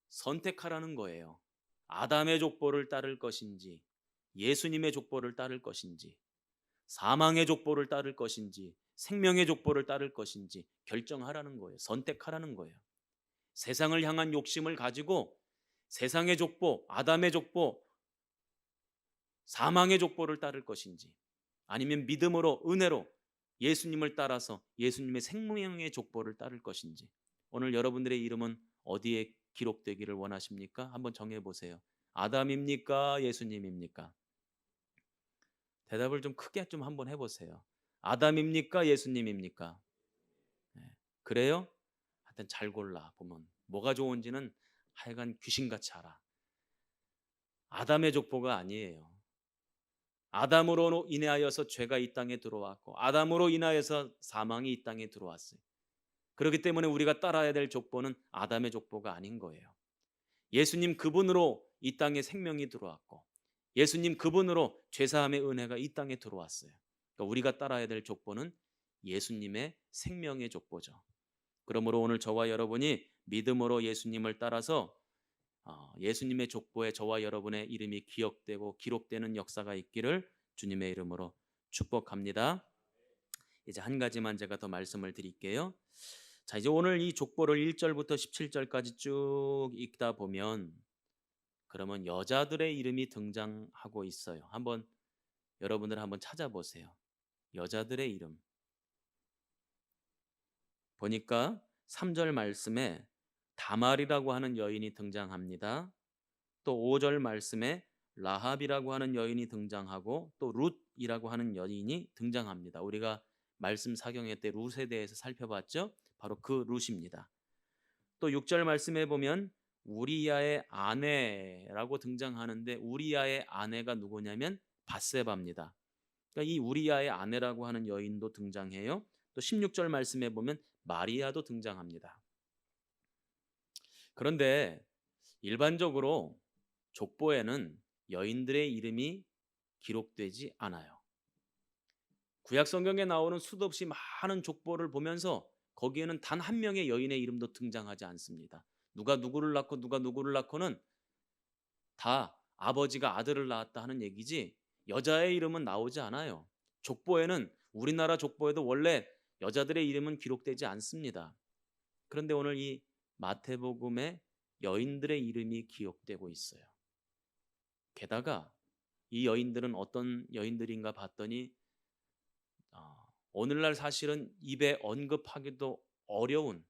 선택하라는 거예요. 아담의 족보를 따를 것인지, 예수님의 족보를 따를 것인지, 사망의 족보를 따를 것인지, 생명의 족보를 따를 것인지 결정하라는 거예요. 선택하라는 거예요. 세상을 향한 욕심을 가지고 세상의 족보, 아담의 족보, 사망의 족보를 따를 것인지, 아니면 믿음으로 은혜로 예수님을 따라서 예수님의 생명의 족보를 따를 것인지, 오늘 여러분들의 이름은 어디에 기록되기를 원하십니까? 한번 정해보세요. 아담입니까? 예수님입니까? 대답을 좀 크게 좀 한번 해보세요. 아담입니까? 예수님입니까? 네. 그래요? 하여튼 잘 골라 보면 뭐가 좋은지는 하여간 귀신같이 알아. 아담의 족보가 아니에요. 아담으로 인하여서 죄가 이 땅에 들어왔고 아담으로 인하여서 사망이 이 땅에 들어왔어요. 그렇기 때문에 우리가 따라야 될 족보는 아담의 족보가 아닌 거예요. 예수님 그분으로 이 땅에 생명이 들어왔고 예수님 그분으로 죄사함의 은혜가 이 땅에 들어왔어요. 그러니까 우리가 따라야 될 족보는 예수님의 생명의 족보죠. 그러므로 오늘 저와 여러분이 믿음으로 예수님을 따라서 예수님의 족보에 저와 여러분의 이름이 기억되고 기록되는 역사가 있기를 주님의 이름으로 축복합니다. 이제 한 가지만 제가 더 말씀을 드릴게요. 자, 이제 오늘 이 족보를 1절부터 17절까지 쭉 읽다 보면 그러면 여자들의 이름이 등장하고 있어요. 여러분들 한번 찾아보세요. 여자들의 이름. 보니까 3절 말씀에 다말이라고 하는 여인이 등장합니다. 또 5절 말씀에 라합이라고 하는 여인이 등장하고 또 룻이라고 하는 여인이 등장합니다. 우리가 말씀 사경회 때 룻에 대해서 살펴봤죠? 바로 그 룻입니다. 또 6절 말씀에 보면 우리야의 아내라고 등장하는데 우리야의 아내가 누구냐면 밧세바입니다. 그러니까 이 우리야의 아내라고 하는 여인도 등장해요. 또 16절 말씀에 보면 마리아도 등장합니다. 그런데 일반적으로 족보에는 여인들의 이름이 기록되지 않아요. 구약 성경에 나오는 수도 없이 많은 족보를 보면서 거기에는 단 한 명의 여인의 이름도 등장하지 않습니다. 누가 누구를 낳고 누가 누구를 낳고는 다 아버지가 아들을 낳았다 하는 얘기지 여자의 이름은 나오지 않아요. 족보에는 우리나라 족보에도 원래 여자들의 이름은 기록되지 않습니다. 그런데 오늘 이 마태복음에 여인들의 이름이 기록되고 있어요. 게다가 이 여인들은 어떤 여인들인가 봤더니 오늘날 사실은 입에 언급하기도 어려운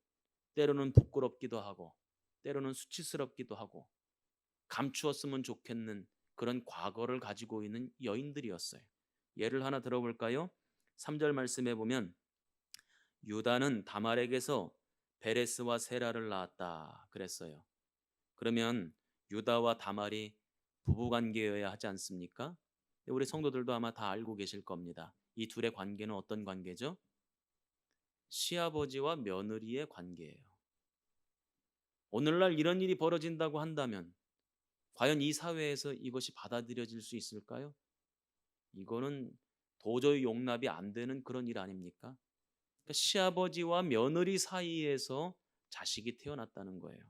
때로는 부끄럽기도 하고 때로는 수치스럽기도 하고 감추었으면 좋겠는 그런 과거를 가지고 있는 여인들이었어요. 예를 하나 들어볼까요? 3절 말씀에 보면 유다는 다말에게서 베레스와 세라를 낳았다 그랬어요. 그러면 유다와 다말이 부부관계여야 하지 않습니까? 우리 성도들도 아마 다 알고 계실 겁니다. 이 둘의 관계는 어떤 관계죠? 시아버지와 며느리의 관계예요. 오늘날 이런 일이 벌어진다고 한다면 과연 이 사회에서 이것이 받아들여질 수 있을까요? 이거는 도저히 용납이 안 되는 그런 일 아닙니까? 그러니까 시아버지와 며느리 사이에서 자식이 태어났다는 거예요.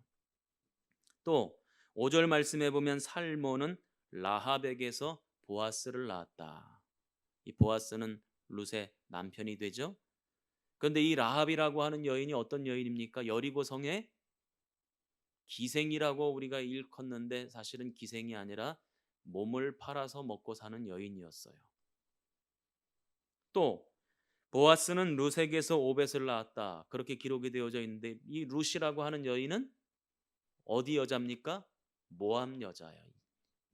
또 5절 말씀에 보면 살모는 라합에게서 보아스를 낳았다. 이 보아스는 룻의 남편이 되죠. 그런데 이 라합이라고 하는 여인이 어떤 여인입니까? 여리고 성의 기생이라고 우리가 일컫는데 사실은 기생이 아니라 몸을 팔아서 먹고 사는 여인이었어요. 또 보아스는 룻에게서 오벳을 낳았다. 그렇게 기록이 되어져 있는데 이 룻이라고 하는 여인은 어디 여자입니까? 모압 여자예요.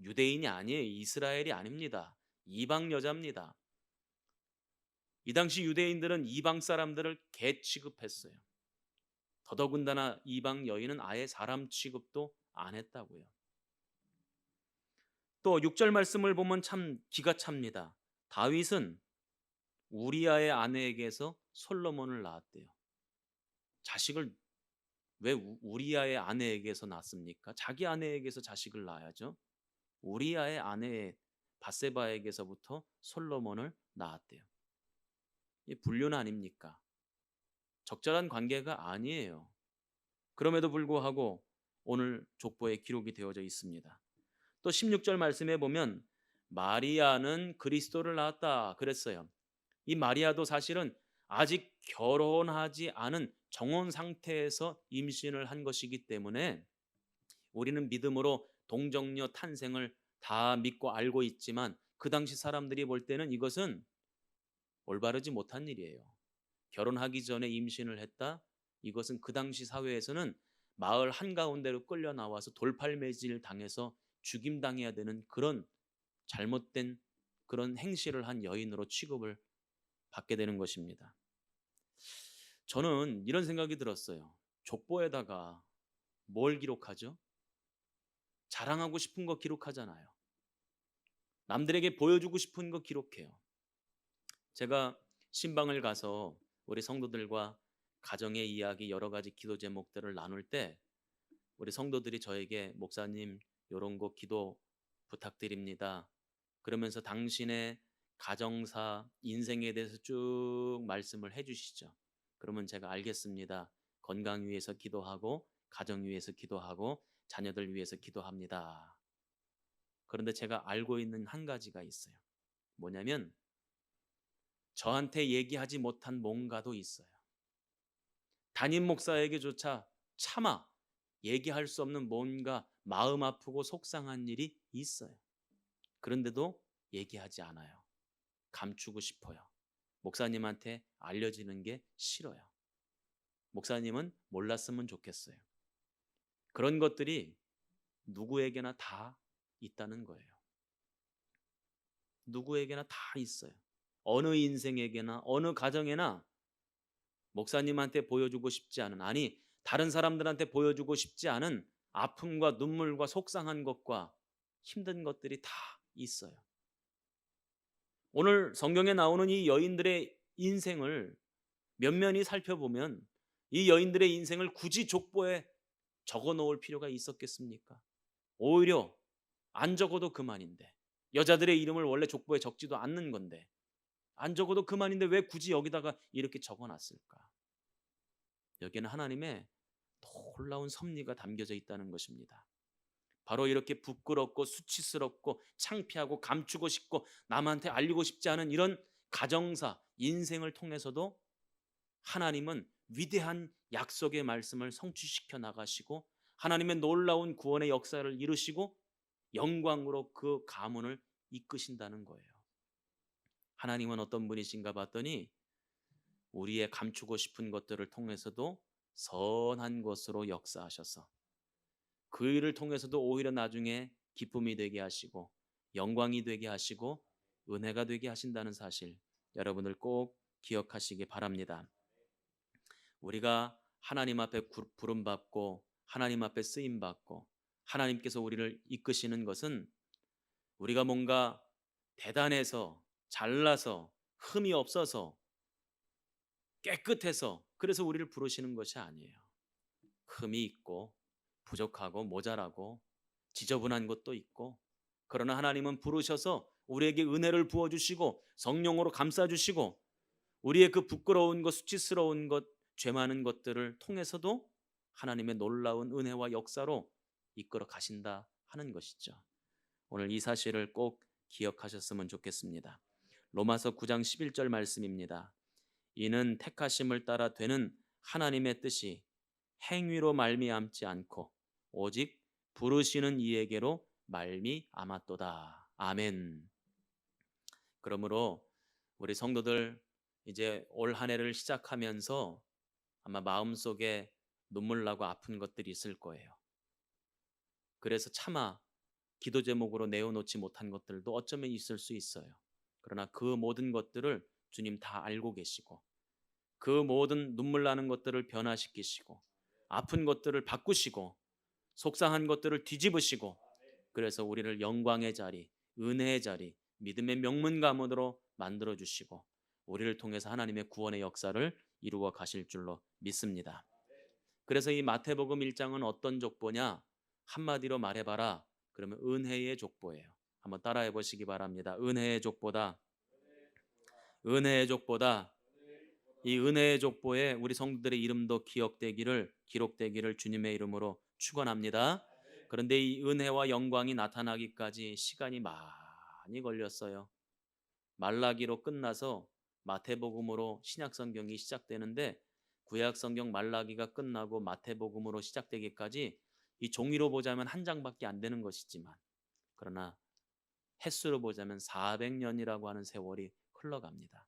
유대인이 아니에요. 이스라엘이 아닙니다. 이방 여자입니다. 이 당시 유대인들은 이방 사람들을 개 취급했어요. 더더군다나 이방 여인은 아예 사람 취급도 안 했다고요. 또 6절 말씀을 보면 참 기가 찹니다. 다윗은 우리아의 아내에게서 솔로몬을 낳았대요. 자식을 왜 우리아의 아내에게서 낳습니까? 자기 아내에게서 자식을 낳아야죠. 우리아의 아내 밧세바에게서부터 솔로몬을 낳았대요. 이 불륜 아닙니까? 적절한 관계가 아니에요. 그럼에도 불구하고 오늘 족보에 기록이 되어져 있습니다. 또 16절 말씀에 보면 마리아는 그리스도를 낳았다 그랬어요. 이 마리아도 사실은 아직 결혼하지 않은 정혼 상태에서 임신을 한 것이기 때문에 우리는 믿음으로 동정녀 탄생을 다 믿고 알고 있지만 그 당시 사람들이 볼 때는 이것은 올바르지 못한 일이에요. 결혼하기 전에 임신을 했다? 이것은 그 당시 사회에서는 마을 한가운데로 끌려 나와서 돌팔매질 당해서 죽임당해야 되는 그런 잘못된 그런 행실을 한 여인으로 취급을 받게 되는 것입니다. 저는 이런 생각이 들었어요. 족보에다가 뭘 기록하죠? 자랑하고 싶은 거 기록하잖아요. 남들에게 보여주고 싶은 거 기록해요. 제가 신방을 가서 우리 성도들과 가정의 이야기 여러 가지 기도 제목들을 나눌 때 우리 성도들이 저에게 목사님 요런 거 기도 부탁드립니다. 그러면서 당신의 가정사 인생에 대해서 쭉 말씀을 해 주시죠. 그러면 제가 알겠습니다. 건강 위해서 기도하고 가정 위해서 기도하고 자녀들 위해서 기도합니다. 그런데 제가 알고 있는 한 가지가 있어요. 뭐냐면 저한테 얘기하지 못한 뭔가도 있어요. 담임 목사에게조차 차마 얘기할 수 없는 뭔가 마음 아프고 속상한 일이 있어요. 그런데도 얘기하지 않아요. 감추고 싶어요. 목사님한테 알려지는 게 싫어요. 목사님은 몰랐으면 좋겠어요. 그런 것들이 누구에게나 다 있다는 거예요. 누구에게나 다 있어요. 어느 인생에게나 어느 가정에나 목사님한테 보여주고 싶지 않은, 아니 다른 사람들한테 보여주고 싶지 않은 아픔과 눈물과 속상한 것과 힘든 것들이 다 있어요. 오늘 성경에 나오는 이 여인들의 인생을 면면히 살펴보면 이 여인들의 인생을 굳이 족보에 적어 놓을 필요가 있었겠습니까? 오히려 안 적어도 그만인데, 여자들의 이름을 원래 족보에 적지도 않는 건데 안 적어도 그만인데 왜 굳이 여기다가 이렇게 적어 놨을까? 여기에는 하나님의 놀라운 섭리가 담겨져 있다는 것입니다. 바로 이렇게 부끄럽고 수치스럽고 창피하고 감추고 싶고 남한테 알리고 싶지 않은 이런 가정사, 인생을 통해서도 하나님은 위대한 약속의 말씀을 성취시켜 나가시고 하나님의 놀라운 구원의 역사를 이루시고 영광으로 그 가문을 이끄신다는 거예요. 하나님은 어떤 분이신가 봤더니 우리의 감추고 싶은 것들을 통해서도 선한 것으로 역사하셔서 그 일을 통해서도 오히려 나중에 기쁨이 되게 하시고 영광이 되게 하시고 은혜가 되게 하신다는 사실, 여러분들 꼭 기억하시기 바랍니다. 우리가 하나님 앞에 부름받고 하나님 앞에 쓰임받고 하나님께서 우리를 이끄시는 것은 우리가 뭔가 대단해서 잘나서 흠이 없어서 깨끗해서 그래서 우리를 부르시는 것이 아니에요. 흠이 있고 부족하고 모자라고 지저분한 것도 있고, 그러나 하나님은 부르셔서 우리에게 은혜를 부어주시고 성령으로 감싸주시고 우리의 그 부끄러운 것, 수치스러운 것, 죄 많은 것들을 통해서도 하나님의 놀라운 은혜와 역사로 이끌어 가신다 하는 것이죠. 오늘 이 사실을 꼭 기억하셨으면 좋겠습니다. 로마서 9장 11절 말씀입니다. 이는 택하심을 따라 되는 하나님의 뜻이 행위로 말미암지 않고 오직 부르시는 이에게로 말미암았도다. 아멘. 그러므로 우리 성도들 이제 올 한 해를 시작하면서 아마 마음속에 눈물 나고 아픈 것들이 있을 거예요. 그래서 차마 기도 제목으로 내어놓지 못한 것들도 어쩌면 있을 수 있어요. 그러나 그 모든 것들을 주님 다 알고 계시고 그 모든 눈물 나는 것들을 변화시키시고 아픈 것들을 바꾸시고 속상한 것들을 뒤집으시고 그래서 우리를 영광의 자리, 은혜의 자리, 믿음의 명문 가문으로 만들어 주시고 우리를 통해서 하나님의 구원의 역사를 이루어 가실 줄로 믿습니다. 그래서 이 마태복음 1장은 어떤 족보냐? 한마디로 말해봐라. 그러면 은혜의 족보예요. 한번 따라해 보시기 바랍니다. 은혜의 족보다. 은혜의 족보다. 이 은혜의 족보에 우리 성도들의 이름도 기록되기를 주님의 이름으로 축원합니다. 그런데 이 은혜와 영광이 나타나기까지 시간이 많이 걸렸어요. 말라기로 끝나서 마태복음으로 신약성경이 시작되는데 구약성경 말라기가 끝나고 마태복음으로 시작되기까지 이 종이로 보자면 한 장밖에 안 되는 것이지만 그러나 횟수로 보자면 400년이라고 하는 세월이 흘러갑니다.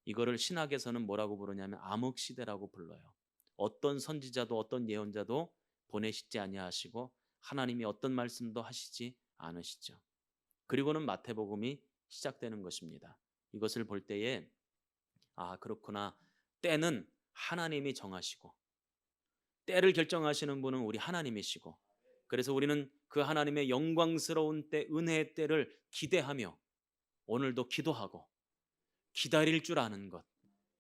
이거를 신학에서는 뭐라고 부르냐면 암흑시대라고 불러요. 어떤 선지자도 어떤 예언자도 보내시지 아니하시고 하나님이 어떤 말씀도 하시지 않으시죠. 그리고는 마태복음이 시작되는 것입니다. 이것을 볼 때에 아 그렇구나, 때는 하나님이 정하시고 때를 결정하시는 분은 우리 하나님이시고, 그래서 우리는 그 하나님의 영광스러운 때, 은혜의 때를 기대하며 오늘도 기도하고 기다릴 줄 아는 것,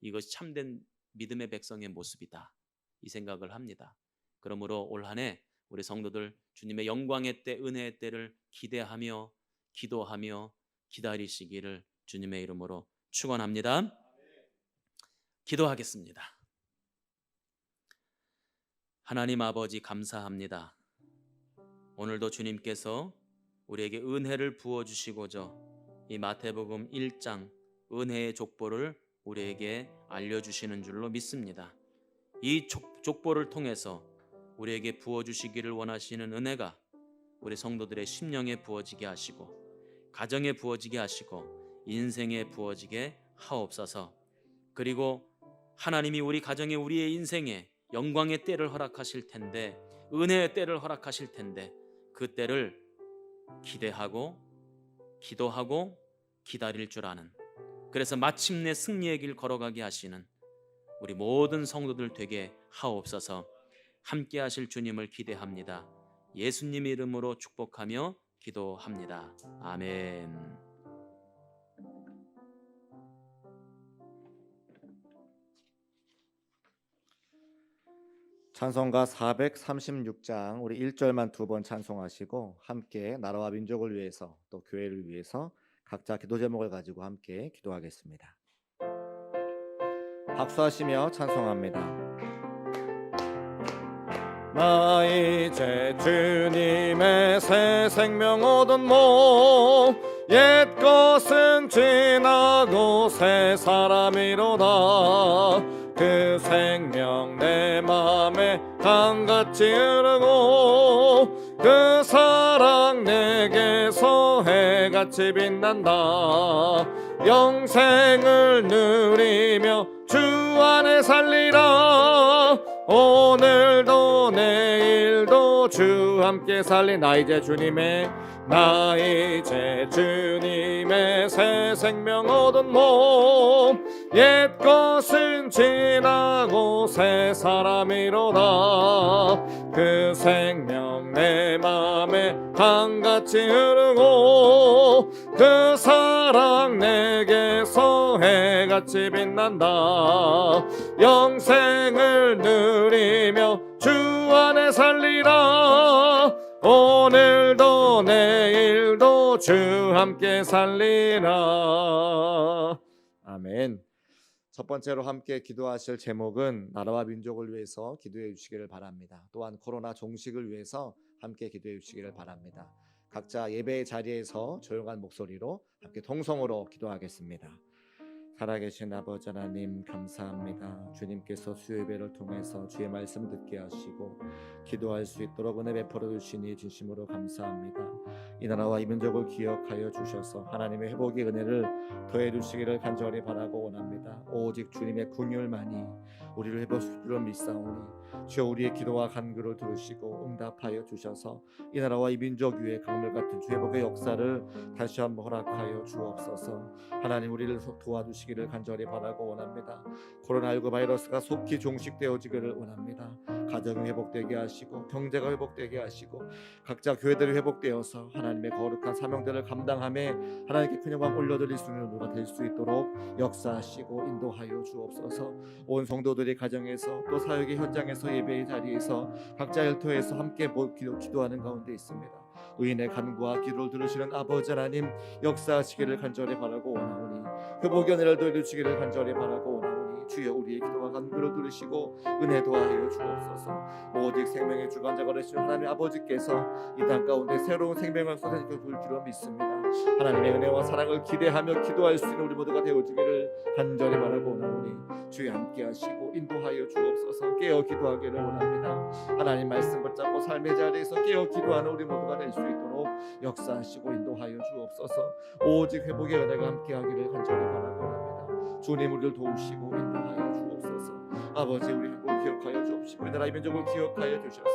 이것이 참된 믿음의 백성의 모습이다, 이 생각을 합니다. 그러므로 올 한 해 우리 성도들 주님의 영광의 때, 은혜의 때를 기대하며 기도하며 기다리시기를 주님의 이름으로 축원합니다. 기도하겠습니다. 하나님 아버지, 감사합니다. 오늘도 주님께서 우리에게 은혜를 부어주시고자 이 마태복음 1장 은혜의 족보를 우리에게 알려주시는 줄로 믿습니다. 이 족보를 통해서 우리에게 부어주시기를 원하시는 은혜가 우리 성도들의 심령에 부어지게 하시고, 가정에 부어지게 하시고, 인생에 부어지게 하옵소서. 그리고 하나님이 우리 가정에, 우리의 인생에 영광의 때를 허락하실 텐데, 은혜의 때를 허락하실 텐데, 그 때를 기대하고 기도하고 기다릴 줄 아는, 그래서 마침내 승리의 길 걸어가게 하시는 우리 모든 성도들 되게 하옵소서. 함께 하실 주님을 기대합니다. 예수님 이름으로 축복하며 기도합니다. 아멘. 찬송가 436장 우리 1절만 두 번 찬송하시고 함께 나라와 민족을 위해서 또 교회를 위해서 각자 기도 제목을 가지고 함께 기도하겠습니다. 박수하시며 찬송합니다. 나 이제 주님의 새 생명 얻은 몸, 옛 것은 지나고 새 사람이로다. 그 생명 내 맘에 강같이 흐르고, 그 사랑 내게서 해같이 빛난다. 영생을 누리며 주 안에 살리라. 오늘도 내일도 주 함께 살리. 나 이제 주님의 새 생명 얻은 몸, 옛 것은 지나고 새 사람이로다. 그 생명 내 맘에 강같이 흐르고, 그 사랑 내게서 해같이 빛난다. 영생을 누리며 주 안에 살리라. 오늘도 내일도 주 함께 살리라. 아멘. 첫 번째로 함께 기도하실 제목은 나라와 민족을 위해서 기도해 주시기를 바랍니다. 또한 코로나 종식을 위해서 함께 기도해 주시기를 바랍니다. 각자 예배의 자리에서 조용한 목소리로 함께 통성으로 기도하겠습니다. 살아계신 아버지 하나님, 감사합니다. 주님께서 수요 예배를 통해서 주의 말씀 듣게 하시고 기도할 수 있도록 은혜 베풀어 주시니 진심으로 감사합니다. 이 나라와 이 민족을 기억하여 주셔서 하나님의 회복의 은혜를 더해 주시기를 간절히 바라고 원합니다. 오직 주님의 긍휼만이 우리를 회복시킬 줄 믿사오니 주여 우리의 기도와 간구를 들으시고 응답하여 주셔서 이 나라와 이 민족 위에 강물같은 주 회복의 역사를 다시 한번 허락하여 주옵소서. 하나님, 우리를 도와주시기를 간절히 바라고 원합니다. 코로나19 바이러스가 속히 종식되어지기를 원합니다. 가정이 회복되게 하시고 경제가 회복되게 하시고 각자 교회들이 회복되어서 하나님의 거룩한 사명들을 감당함에 하나님께 큰 영광 올려드릴 수 있는 누가 될 수 있도록 역사하시고 인도하여 주옵소서. 온 성도들이 가정에서 또 사역의 현장에서 예배의 자리에서 각자 일터에서 함께 기도하는 가운데 있습니다. 의인의 간구와 기도를 들으시는 아버지 하나님, 역사하시기를 간절히 바라고 원하오니 회복의 은혜를 더해주시기를 간절히 바라고 원하오니 주여 우리의 기도와 간구를 들으시고 은혜 도하여 주옵소서. 오직 생명의 주관자가 되시는 하나님 아버지께서 이 땅 가운데 새로운 생명을 쏟아지게 줄 줄로 믿습니다. 하나님의 은혜와 사랑을 기대하며 기도할 수 있는 우리 모두가 되어지기를 간절히 바라고 원하오니 주여 함께 하시고 인도하여 주옵소서. 깨어 기도하기를 원합니다. 하나님 말씀 붙잡고 삶의 자리에서 깨어 기도하는 우리 모두가 될 수 있도록 역사하시고 인도하여 주옵소서. 오직 회복의 은혜가 함께하기를 간절히 바라고 원합니다. 주님, 우리를 도우시고 인도하여 주옵소서. 아버지, 우리 한국 기억하여 주옵시고 이 나라의 민족을 기억하여 주셔서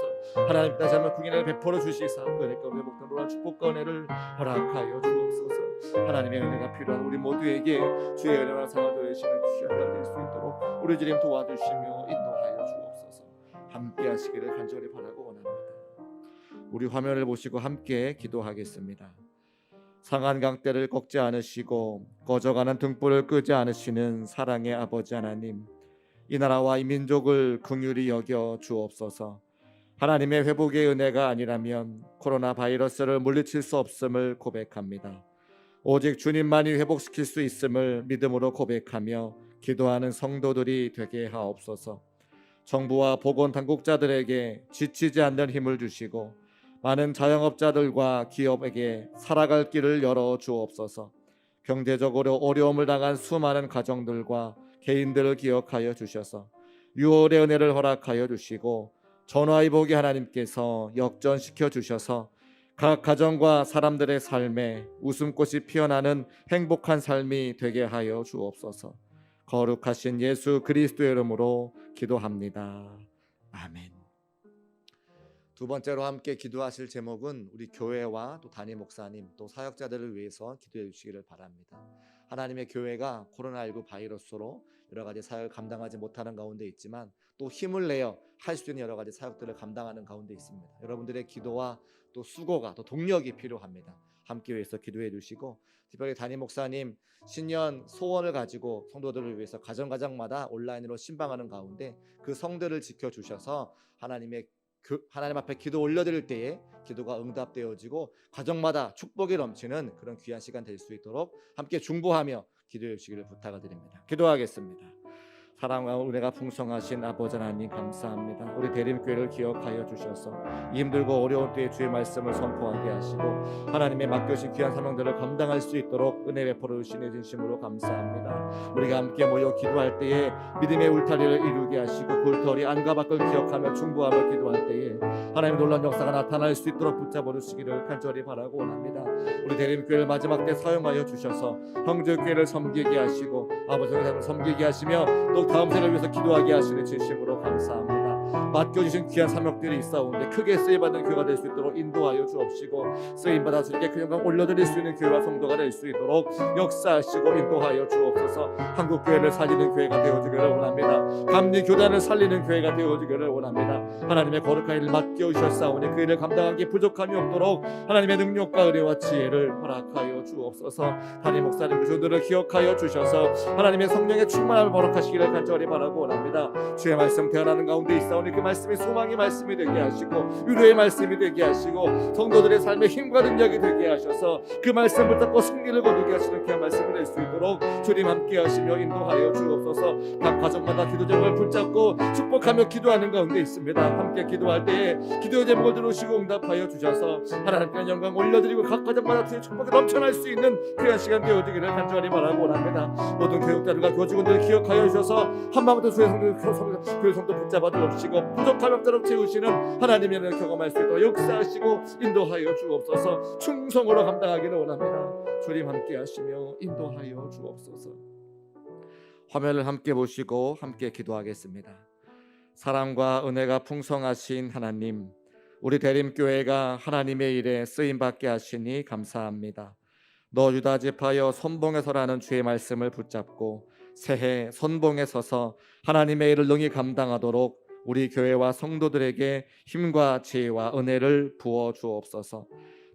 하나님 다시 한번 궁인을 베풀어 주시사 그 은혜가 회복된 놀라운 축복과 은혜를 허락하여 주옵소서. 하나님의 은혜가 필요한 우리 모두에게 주의 은혜와 상을 더해주시는 귀한 날 될 수 있도록 우리 주님 도와주시며 인도하여 주옵소서. 함께 하시기를 간절히 바라고 원합니다. 우리 화면을 보시고 함께 기도하겠습니다. 상한 강대를 꺾지 않으시고 꺼져가는 등불을 끄지 않으시는 사랑의 아버지 하나님, 이 나라와 이 민족을 긍휼히 여겨 주옵소서. 하나님의 회복의 은혜가 아니라면 코로나 바이러스를 물리칠 수 없음을 고백합니다. 오직 주님만이 회복시킬 수 있음을 믿음으로 고백하며 기도하는 성도들이 되게 하옵소서. 정부와 보건당국자들에게 지치지 않는 힘을 주시고 많은 자영업자들과 기업에게 살아갈 길을 열어 주옵소서. 경제적으로 어려움을 당한 수많은 가정들과 개인들을 기억하여 주셔서 유월의 은혜를 허락하여 주시고 전화위복의 하나님께서 역전시켜 주셔서 각 가정과 사람들의 삶에 웃음꽃이 피어나는 행복한 삶이 되게 하여 주옵소서. 거룩하신 예수 그리스도의 이름으로 기도합니다. 아멘. 두 번째로 함께 기도하실 제목은 우리 교회와 또 담임 목사님 또 사역자들을 위해서 기도해 주시기를 바랍니다. 하나님의 교회가 코로나19 바이러스로 여러 가지 사역을 감당하지 못하는 가운데 있지만 또 힘을 내어 할 수 있는 여러 가지 사역들을 감당하는 가운데 있습니다. 여러분들의 기도와 또 수고가 또 동력이 필요합니다. 함께 위해서 기도해 주시고, 특별히 담임 목사님 신년 소원을 가지고 성도들을 위해서 가정마다 온라인으로 신방하는 가운데 그 성들을 지켜주셔서 하나님 앞에 기도 올려드릴 때에 기도가 응답되어지고 가정마다 축복이 넘치는 그런 귀한 시간 될 수 있도록 함께 중보하며 기도해 주시기를 부탁드립니다. 기도하겠습니다. 사랑과 은혜가 풍성하신 아버지 하나님 감사합니다. 우리 대림교회를 기억하여 주셔서 힘들고 어려운 때에 주의 말씀을 선포하게 하시고 하나님의 맡겨진 귀한 사명들을 감당할 수 있도록 은혜 베풀어 주시는 진심으로 감사합니다. 우리가 함께 모여 기도할 때에 믿음의 울타리를 이루게 하시고 그 울타리 안과 밖을 기억하며 중보하며 기도할 때에 하나님의 놀라운 역사가 나타날 수 있도록 붙잡아 주시기를 간절히 바라고 원합니다. 우리 대림교회를 마지막 때 사용하여 주셔서 형제교회를 섬기게 하시고 아버지 하나님을 섬기게 하시며 또 다음 세대를 위해서 기도하게 하시는 진심으로 감사합니다. 맡겨주신 귀한 사명들이 있사오는데 크게 쓰임받는 교회가 될 수 있도록 인도하여 주옵시고 쓰임받아 주님께 그 영광 올려드릴 수 있는 교회와 성도가 될 수 있도록 역사하시고 인도하여 주옵소서. 한국교회를 살리는 교회가 되어주기를 원합니다. 감리교단을 살리는 교회가 되어주기를 원합니다. 하나님의 거룩한 일을 맡겨주셨사오니 그 일을 감당하기 부족함이 없도록 하나님의 능력과 은혜와 지혜를 허락하여 주옵소서. 담임 목사님 교주들을 기억하여 주셔서 하나님의 성령의 충만함을 허락하시기를 간절히 바라고 원합니다. 주의 말씀 태어나는 가운데 있사오니 그 말씀이 소망의 말씀이 되게 하시고 위로의 말씀이 되게 하시고 성도들의 삶에 힘과 능력이 되게 하셔서 그 말씀 붙잡고 승리를 거두게 하시는 그 말씀을 낼 수 있도록 주님 함께 하시며 인도하여 주옵소서. 각 가정마다 기도 제목을 붙잡고 축복하며 기도하는 가운데 있습니다. 함께 기도할 때에 기도 제목을 들으시고 응답하여 주셔서 하나님께 영광 올려드리고 각 가정마다 주의 축복이 넘쳐날 수 있는 귀한 시간 되어지기를 간절히 바라고 원합니다. 모든 교육자들과 교직원들을 기억하여 주셔서 한마음부터 주의 성도 붙잡아 주옵시고 부족함 없도록 채우시는 하나님의 은혜를 경험할 수 있도록 역사하시고 인도하여 주옵소서. 충성으로 감당하기를 원합니다. 주님 함께 하시며 인도하여 주옵소서. 화면을 함께 보시고 함께 기도하겠습니다. 사랑과 은혜가 풍성하신 하나님, 우리 대림교회가 하나님의 일에 쓰임받게 하시니 감사합니다. 너 유다 지파여 선봉에 서라는 주의 말씀을 붙잡고 새해 선봉에 서서 하나님의 일을 능히 감당하도록 우리 교회와 성도들에게 힘과 지혜와 은혜를 부어 주옵소서.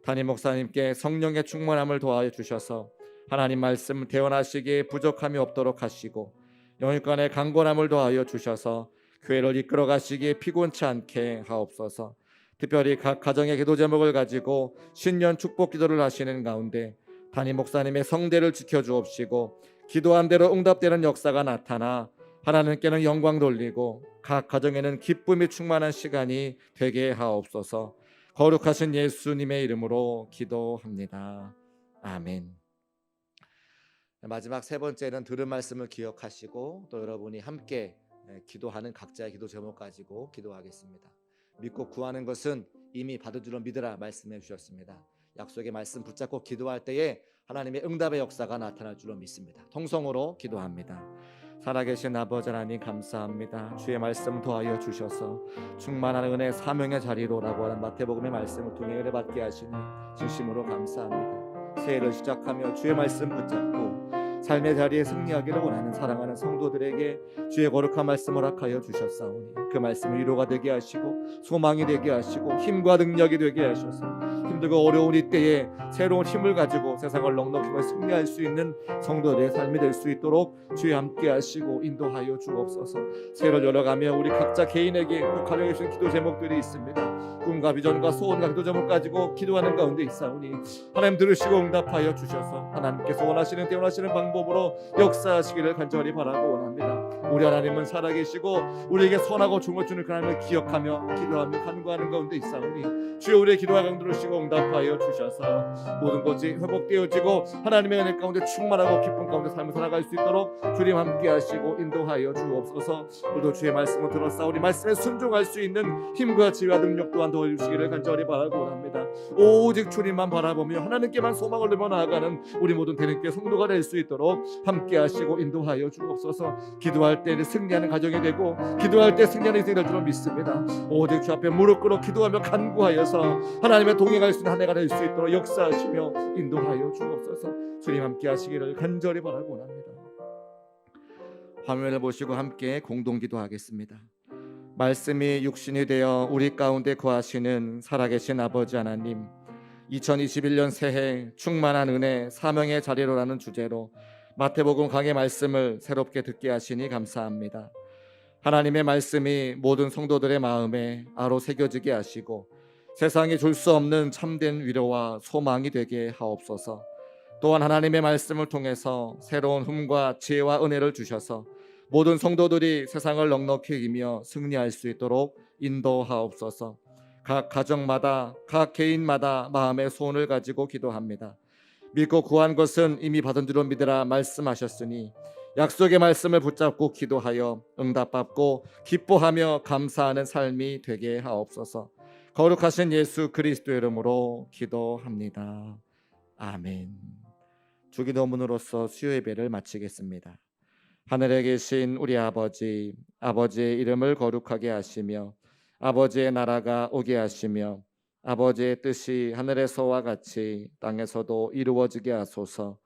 담임 목사님께 성령의 충만함을 도와주셔서 하나님 말씀 대언하시기에 부족함이 없도록 하시고 영육간의 강건함을 도하여 주셔서 교회를 이끌어 가시기에 피곤치 않게 하옵소서. 특별히 각 가정의 기도 제목을 가지고 신년 축복 기도를 하시는 가운데 담임 목사님의 성대를 지켜주옵시고 기도한 대로 응답되는 역사가 나타나 하나님께는 영광 돌리고 각 가정에는 기쁨이 충만한 시간이 되게 하옵소서. 거룩하신 예수님의 이름으로 기도합니다. 아멘. 마지막 세 번째는 들은 말씀을 기억하시고 또 여러분이 함께 기도하는 각자의 기도 제목 가지고 기도하겠습니다. 믿고 구하는 것은 이미 받을 줄로 믿으라 말씀해 주셨습니다. 약속의 말씀 붙잡고 기도할 때에 하나님의 응답의 역사가 나타날 줄로 믿습니다. 통성으로 기도합니다. 살아계신 아버지 하나님 감사합니다. 주의 말씀 도하여 주셔서 충만한 은혜 사명의 자리로라고 하는 마태복음의 말씀을 통해 은혜 받게 하시니 진심으로 감사합니다. 새해를 시작하며 주의 말씀 붙잡고 삶의 자리에 승리하기를 원하는 사랑하는 성도들에게 주의 거룩한 말씀을 허락하여 주셨사오니 그 말씀이 위로가 되게 하시고 소망이 되게 하시고 힘과 능력이 되게 하셔서 힘들고 어려운 이때에 새로운 힘을 가지고 세상을 넉넉히 승리할 수 있는 성도들의 삶이 될 수 있도록 주의 함께 하시고 인도하여 주옵소서. 새해를 열어가며 우리 각자 개인에게 또 가정에 주신 기도 제목들이 있습니다. 꿈과 비전과 소원과 기도 제목 가지고 기도하는 가운데 있사오니 하나님 들으시고 응답하여 주셔서 하나님께서 원하시는 때 원하시는 방법으로 역사하시기를 간절히 바라고 원합니다. 우리 하나님은 살아계시고 우리에게 선하고 좋은 것 주는 그 하나님을 기억하며 기도하며 간구하는 가운데 있사오니 주여 우리의 기도와 강 들으시고 응답하여 주셔서 모든 것이 회복되어지고 하나님의 은혜 가운데 충만하고 기쁨 가운데 삶을 살아갈 수 있도록 주님 함께 하시고 인도하여 주옵소서. 오늘도 주의 말씀을 들었사오니 말씀에 순종할 수 있는 힘과 지혜와 능력 또한 도와주시기를 간절히 바라고 원합니다. 오직 주님만 바라보며 하나님께만 소망을 두며 나아가는 우리 모든 대림교회 성도가 될 수 있도록 함께 하시고 인도하여 주옵소서. 기도할 때 승리하는 가정이 되고 기도할 때 승리하는 인생이 될 줄로 믿습니다. 오직 주 앞에 무릎 꿇어 기도하며 간구하여서 하나님의 동행할 수 있는 한 해가 될 수 있도록 역사하시며 인도하여 주옵소서. 주님 함께 하시기를 간절히 바라고 원합니다. 화면을 보시고 함께 공동 기도하겠습니다. 말씀이 육신이 되어 우리 가운데 거하시는 살아계신 아버지 하나님, 2021년 새해 충만한 은혜 사명의 자리로라는 주제로 마태복음 강의 말씀을 새롭게 듣게 하시니 감사합니다. 하나님의 말씀이 모든 성도들의 마음에 아로 새겨지게 하시고 세상이 줄 수 없는 참된 위로와 소망이 되게 하옵소서. 또한 하나님의 말씀을 통해서 새로운 힘과 지혜와 은혜를 주셔서 모든 성도들이 세상을 넉넉히 이기며 승리할 수 있도록 인도하옵소서. 각 가정마다 각 개인마다 마음의 소원을 가지고 기도합니다. 믿고 구한 것은 이미 받은 줄로 믿으라 말씀하셨으니 약속의 말씀을 붙잡고 기도하여 응답받고 기뻐하며 감사하는 삶이 되게 하옵소서. 거룩하신 예수 그리스도의 이름으로 기도합니다. 아멘. 주기도문으로서 수요 예배를 마치겠습니다. 하늘에 계신 우리 아버지, 아버지의 이름을 거룩하게 하시며 아버지의 나라가 오게 하시며 아버지의 뜻이 하늘에서와 같이 땅에서도 이루어지게 하소서.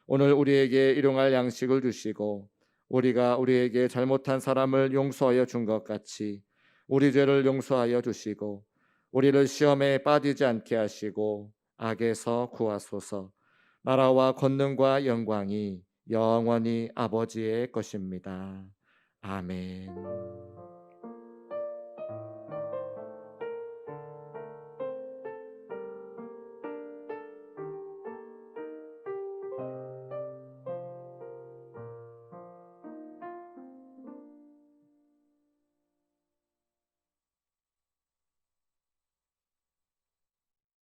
오늘 우리에게 일용할 양식을 주시고 우리가 우리에게 잘못한 사람을 용서하여 준 것 같이 우리 죄를 용서하여 주시고 우리를 시험에 빠지지 않게 하시고 악에서 구하소서. 나라와 권능과 영광이 영원히 아버지의 것입니다. 아멘.